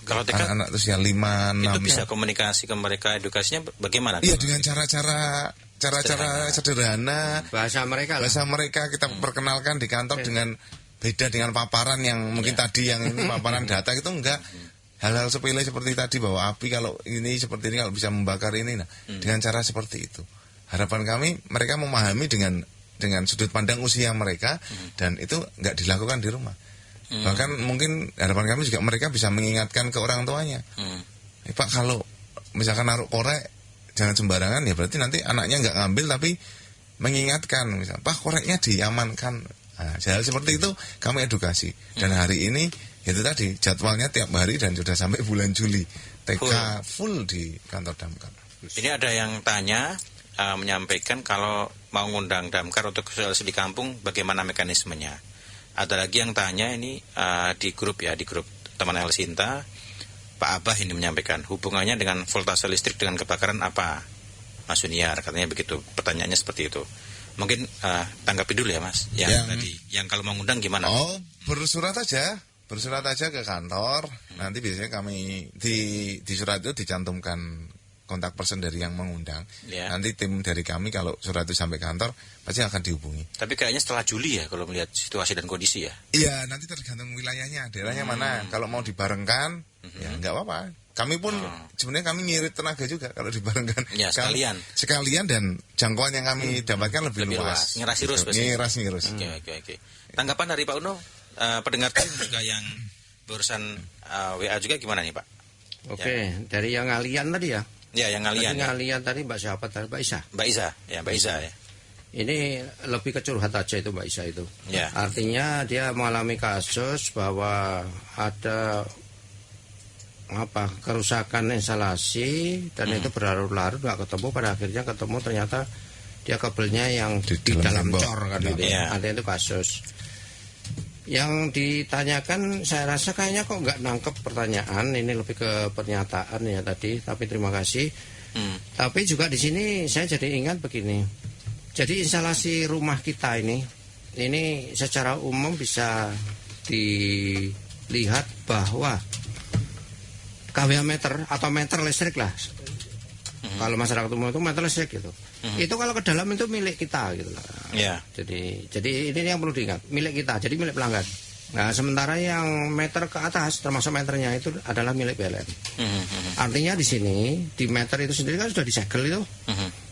Kalau TK anak-anak usia 5, 6 itu bisa komunikasi ke mereka, edukasinya bagaimana? Iya, dengan cara-cara sederhana. Bahasa mereka kita perkenalkan di kantor dengan beda dengan paparan yang mungkin tadi yang paparan data itu enggak. Hal-hal sepele seperti tadi, bahwa api kalau ini seperti ini, kalau bisa membakar ini, nah dengan cara seperti itu. Harapan kami mereka memahami dengan sudut pandang usia mereka, dan itu enggak dilakukan di rumah. Bahkan mungkin harapan kami juga mereka bisa mengingatkan ke orang tuanya. Pak, kalau misalkan naruh korek jangan sembarangan, ya berarti nanti anaknya nggak ngambil, tapi mengingatkan, misalnya Pak koreknya diamankan. Nah, hal seperti itu kami edukasi. Dan hari ini itu tadi jadwalnya tiap hari dan sudah sampai bulan Juli TK full di kantor damkar. Ini ada yang tanya, menyampaikan kalau mau ngundang damkar untuk sosialisasi di kampung, bagaimana mekanismenya? Ada lagi yang tanya ini di grup teman El Sinta, Pak Abah ini menyampaikan hubungannya dengan voltase listrik dengan kebakaran apa, Mas Junior, katanya begitu. Pertanyaannya seperti itu. Mungkin tanggapi dulu ya Mas. Yang kalau mau ngundang gimana? Bersurat aja ke kantor. Nanti biasanya kami di surat itu dicantumkan kontak person dari yang mengundang. Nanti tim dari kami kalau surat itu sampai kantor pasti akan dihubungi. Tapi kayaknya setelah Juli ya, kalau melihat situasi dan kondisi ya. Iya, nanti tergantung wilayahnya, daerahnya mana. Kalau mau dibarengkan, ya nggak apa-apa. Kami pun sebenarnya kami ngirit tenaga juga kalau dibarengkan. Ya, sekalian dan jangkauan yang kami dapatkan lebih luas. Ngeras-ngerus. Oke. Tanggapan dari Pak Uno, pendengar juga yang barusan WA juga gimana nih Pak? Oke, dari yang ngalian tadi ya. Ya, yang ngalian tadi Mbak siapa tadi? Mbak Isa. Mbak Isa ya. Ini lebih ke curhat aja itu Mbak Isa itu. Artinya dia mengalami kasus bahwa ada kerusakan instalasi dan itu berlarut-larut nggak ketemu, pada akhirnya ketemu ternyata dia kabelnya yang di dalam cor kan gitu. Artinya itu kasus. Yang ditanyakan saya rasa kayaknya kok nggak nangkep pertanyaan, ini lebih ke pernyataan ya tadi, tapi terima kasih. Tapi juga di sini saya jadi ingat begini. Jadi instalasi rumah kita ini secara umum bisa dilihat bahwa KWH meter atau meter listrik lah. Kalau masyarakat umum itu meter listrik gitu. Itu kalau ke dalam itu milik kita gitu lah. Yeah. Jadi ini yang perlu diingat, milik kita, jadi milik pelanggan. Nah, sementara yang meter ke atas termasuk meternya itu adalah milik PLN. Artinya di sini di meter itu sendiri kan sudah disegel itu.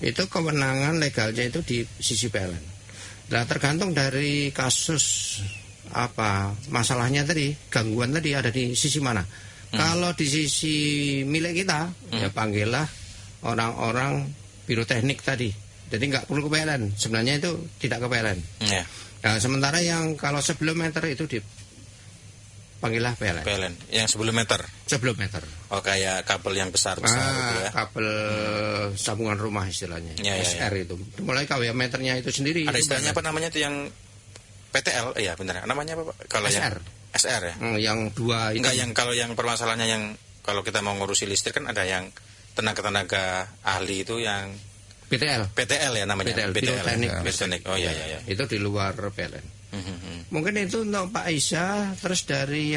Itu kewenangan legalnya itu di sisi PLN. Nah, tergantung dari kasus apa masalahnya tadi, gangguan tadi ada di sisi mana. Kalau di sisi milik kita, ya panggillah orang-orang biro teknik tadi. Jadi nggak perlu ke PLN. Sebenarnya itu tidak ke PLN. Yeah. Nah, sementara yang kalau sebelum meter itu dipanggillah PLN. PLN yang sebelum meter. Sebelum meter. Oh, kayak kabel yang besar gitu ya. Kabel sambungan rumah istilahnya. Ya, SR ya. Itu. Mulai KW meternya itu sendiri. Ada istilahnya apa namanya itu yang PTL? Iya, benar. Namanya apa, Pak? Kalau SR. Yang SR ya. Yang dua itu. Enggak, yang kalau yang permasalahannya yang kalau kita mau ngurusi listrik kan ada yang tenaga ahli itu yang PTL ya namanya. Biro teknik. Oh iya. Itu di luar PLN. Mungkin itu untuk Pak Isa, terus dari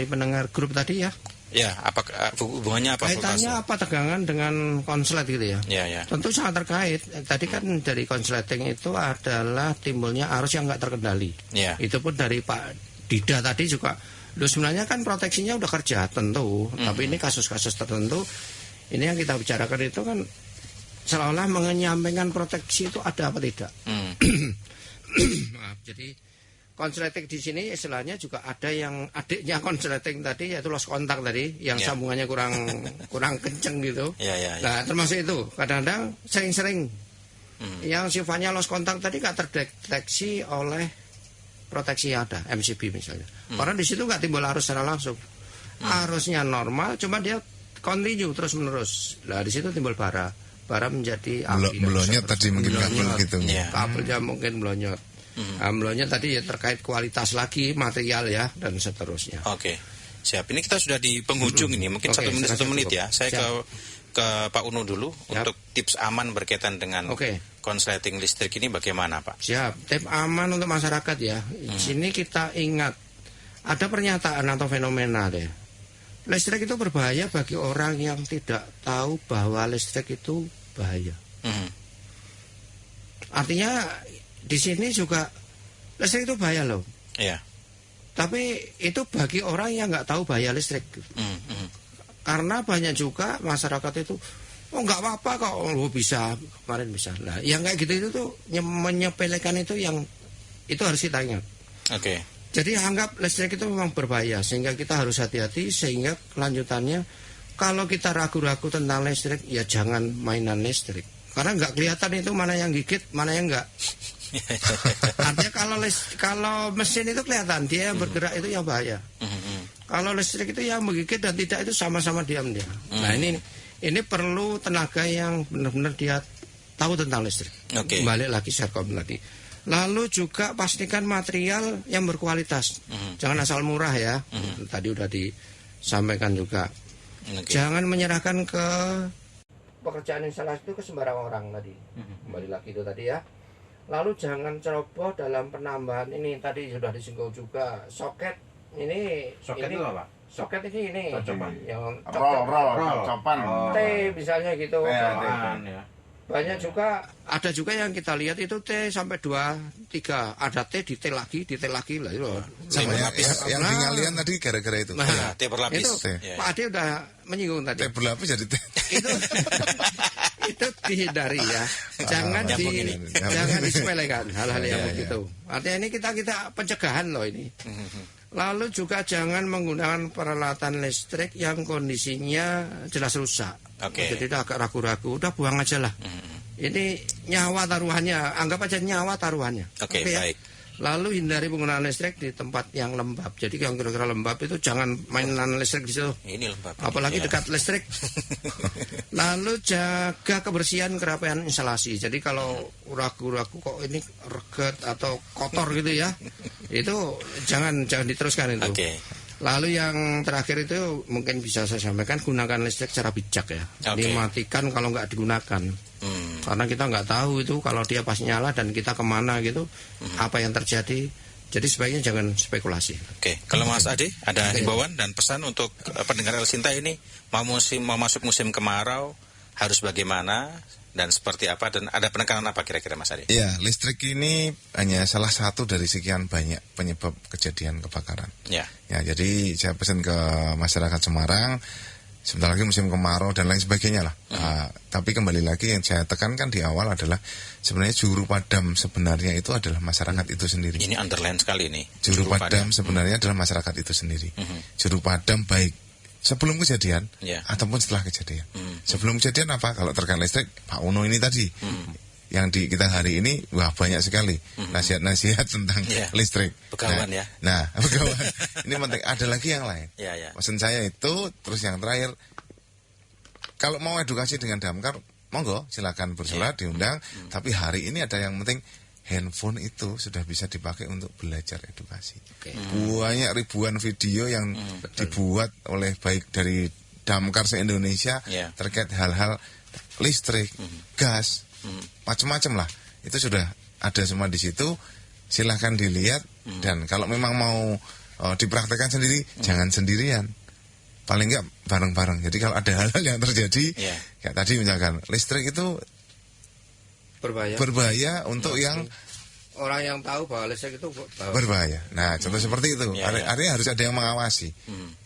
pendengar grup tadi ya. Ya, apa hubungannya apa? Kaitannya apa tegangan dengan konslet gitu ya? Ya. Tentu sangat terkait. Tadi kan dari konsleting itu adalah timbulnya arus yang nggak terkendali. Ya. Itu pun dari Pak Dida tadi juga. Sebenarnya kan proteksinya udah kerja tentu, tapi ini kasus-kasus tertentu. Ini yang kita bicarakan itu kan seolah-olah menyampaikan proteksi itu ada apa tidak. Maaf, jadi konsleting di sini istilahnya juga ada yang adiknya konsleting tadi yaitu lost kontak tadi yang sambungannya kurang kenceng gitu. Ya. Nah, termasuk itu kadang-kadang sering-sering yang sifatnya lost kontak tadi nggak terdeteksi oleh proteksi yang ada MCB misalnya. Karena di situ nggak timbul arus secara langsung. Arusnya normal, cuma dia continue terus menerus. Nah, di situ timbul bara menjadi api. Melonyot tadi mungkin kabel gitu. Kabelnya mungkin melonyot. Melonyot tadi ya terkait kualitas lagi material ya dan seterusnya. Oke. Siap. Ini kita sudah di penghujung ini. Mungkin 1 menit ya. Saya ke Pak Uno dulu untuk tips aman berkaitan dengan konsleting listrik ini bagaimana, Pak? Siap. Tips aman untuk masyarakat ya. Di sini kita ingat ada pernyataan atau fenomena deh. Listrik itu berbahaya bagi orang yang tidak tahu bahwa listrik itu bahaya. Artinya di sini juga listrik itu bahaya loh. Iya. Tapi itu bagi orang yang nggak tahu bahaya listrik. Karena banyak juga masyarakat itu, oh nggak apa-apa kok, oh bisa kemarin bisa. Nah, yang kayak gitu itu tuh menyepelekan itu yang itu harus kita ingat. Oke. Jadi anggap listrik itu memang berbahaya sehingga kita harus hati-hati sehingga kelanjutannya kalau kita ragu-ragu tentang listrik ya jangan mainan listrik karena nggak kelihatan itu mana yang gigit mana yang enggak. Artinya kalau mesin itu kelihatan dia yang bergerak itu yang bahaya. Kalau listrik itu yang menggigit dan tidak itu sama-sama diam dia. Nah ini perlu tenaga yang benar-benar dia tahu tentang listrik. Balik lagi Serkom tadi. Lalu juga pastikan material yang berkualitas. Jangan asal murah ya. Tadi udah disampaikan juga. Jangan menyerahkan ke pekerjaan instalasi itu ke sembarang orang tadi. Kembali lagi itu tadi ya. Lalu jangan ceroboh dalam penambahan ini tadi sudah disinggung juga. Soket ini apa? Soket ini yang cocokan T misalnya gitu. Ya. Banyak juga ada juga yang kita lihat itu T sampai 2, 3 ada T di T lagi lah itu. Sama yang tinggalin tadi gara-gara itu. Nah, T berlapis. Itu Pak Ade udah menyinggung tadi. T berlapis jadi T. itu dihindari ya. Jangan disepelekan hal-hal yang begitu. Artinya ini kita pencegahan loh ini. Lalu juga jangan menggunakan peralatan listrik yang kondisinya jelas rusak. Jadi udah agak ragu-ragu, udah buang aja lah. Ini nyawa taruhannya, anggap aja nyawa taruhannya. Oke, baik. Lalu hindari penggunaan listrik di tempat yang lembab. Jadi yang kira-kira lembab itu jangan mainan listrik di situ. Ini lembab. Apalagi dekat listrik. Lalu jaga kebersihan kerapian instalasi. Jadi kalau ragu-ragu kok ini reget atau kotor gitu ya, itu jangan diteruskan itu. Lalu yang terakhir itu mungkin bisa saya sampaikan, gunakan listrik secara bijak ya. Dimatikan kalau nggak digunakan. Karena kita nggak tahu itu kalau dia pas nyala dan kita kemana gitu, apa yang terjadi. Jadi sebaiknya jangan spekulasi. Oke, kalau Mas Ade ada himbauan dan pesan untuk pendengar El Sinta ini mau masuk musim kemarau harus bagaimana dan seperti apa dan ada penekanan apa kira-kira Mas Ade? Iya, listrik ini hanya salah satu dari sekian banyak penyebab kejadian kebakaran. Ya. Ya, jadi saya pesan ke masyarakat Semarang, sebentar lagi musim kemarau dan lain sebagainya lah. Tapi kembali lagi yang saya tekankan di awal adalah sebenarnya juru padam sebenarnya itu adalah masyarakat itu sendiri. Ini underline sekali nih. Juru padam sebenarnya adalah masyarakat itu sendiri. Juru padam baik sebelum kejadian ataupun setelah kejadian. Sebelum kejadian apa? Kalau terkait listrik, Pak Uno ini tadi yang di kita hari ini wah banyak sekali nasihat-nasihat tentang listrik. Pegawan pegawan. Ini penting. Ada lagi yang lain. Pesan saya itu terus yang terakhir, kalau mau edukasi dengan damkar, monggo silakan bersurat diundang. Tapi hari ini ada yang penting, handphone itu sudah bisa dipakai untuk belajar edukasi. Banyak ribuan video yang dibuat oleh baik dari damkar se-Indonesia terkait hal-hal listrik, gas, macam-macam lah. Itu sudah ada semua di situ. Silahkan dilihat dan kalau memang mau dipraktekkan sendiri, jangan sendirian. Paling enggak bareng-bareng. Jadi kalau ada hal-hal yang terjadi, kayak tadi misalkan listrik itu berbahaya untuk yang orang yang tahu bahwa listrik itu berbahaya. Nah, contoh seperti itu. Artinya harus ada yang mengawasi.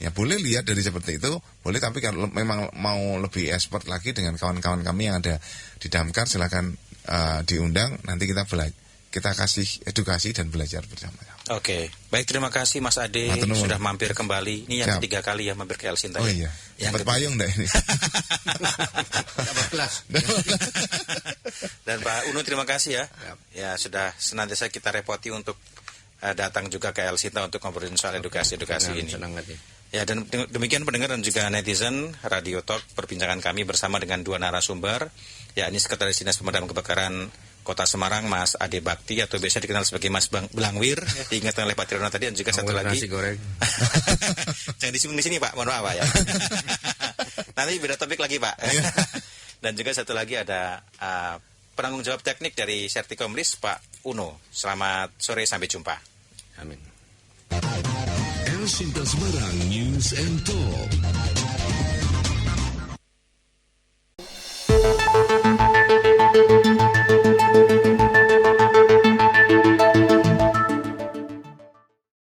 Ya boleh lihat dari seperti itu, boleh, tapi kalau memang mau lebih expert lagi dengan kawan-kawan kami yang ada di damkar, silakan diundang. Nanti kita kasih edukasi dan belajar bersama-sama. Oke, baik, terima kasih Mas Ade sudah mampir kembali. Ini yang ketiga kali ya mampir ke El Sinta. Oh iya, dapat payung dah ini. Dapat kelas. Dan Pak Uno terima kasih ya. Ya sudah senantiasa kita repoti untuk datang juga ke El Sinta untuk ngobrolin soal edukasi ini. Senang hati. Ya, dan demikian pendengar dan juga netizen Radio Talk, perbincangan kami bersama dengan dua narasumber, yakni Sekretaris Dinas Pemadam Kebakaran Kota Semarang, Mas Ade Bakti, atau biasa dikenal sebagai Mas Belangwir, diingatkan oleh Pak Triyono tadi, dan juga satu lagi. Nasi goreng. Jangan disinggung di sini Pak, mohon maaf ya. Nanti beda topik lagi Pak. Dan juga satu lagi ada penanggung jawab teknik dari Sertikomlis, Pak Uno. Selamat sore, sampai jumpa. Amin. El Sinta Semarang News and Talk.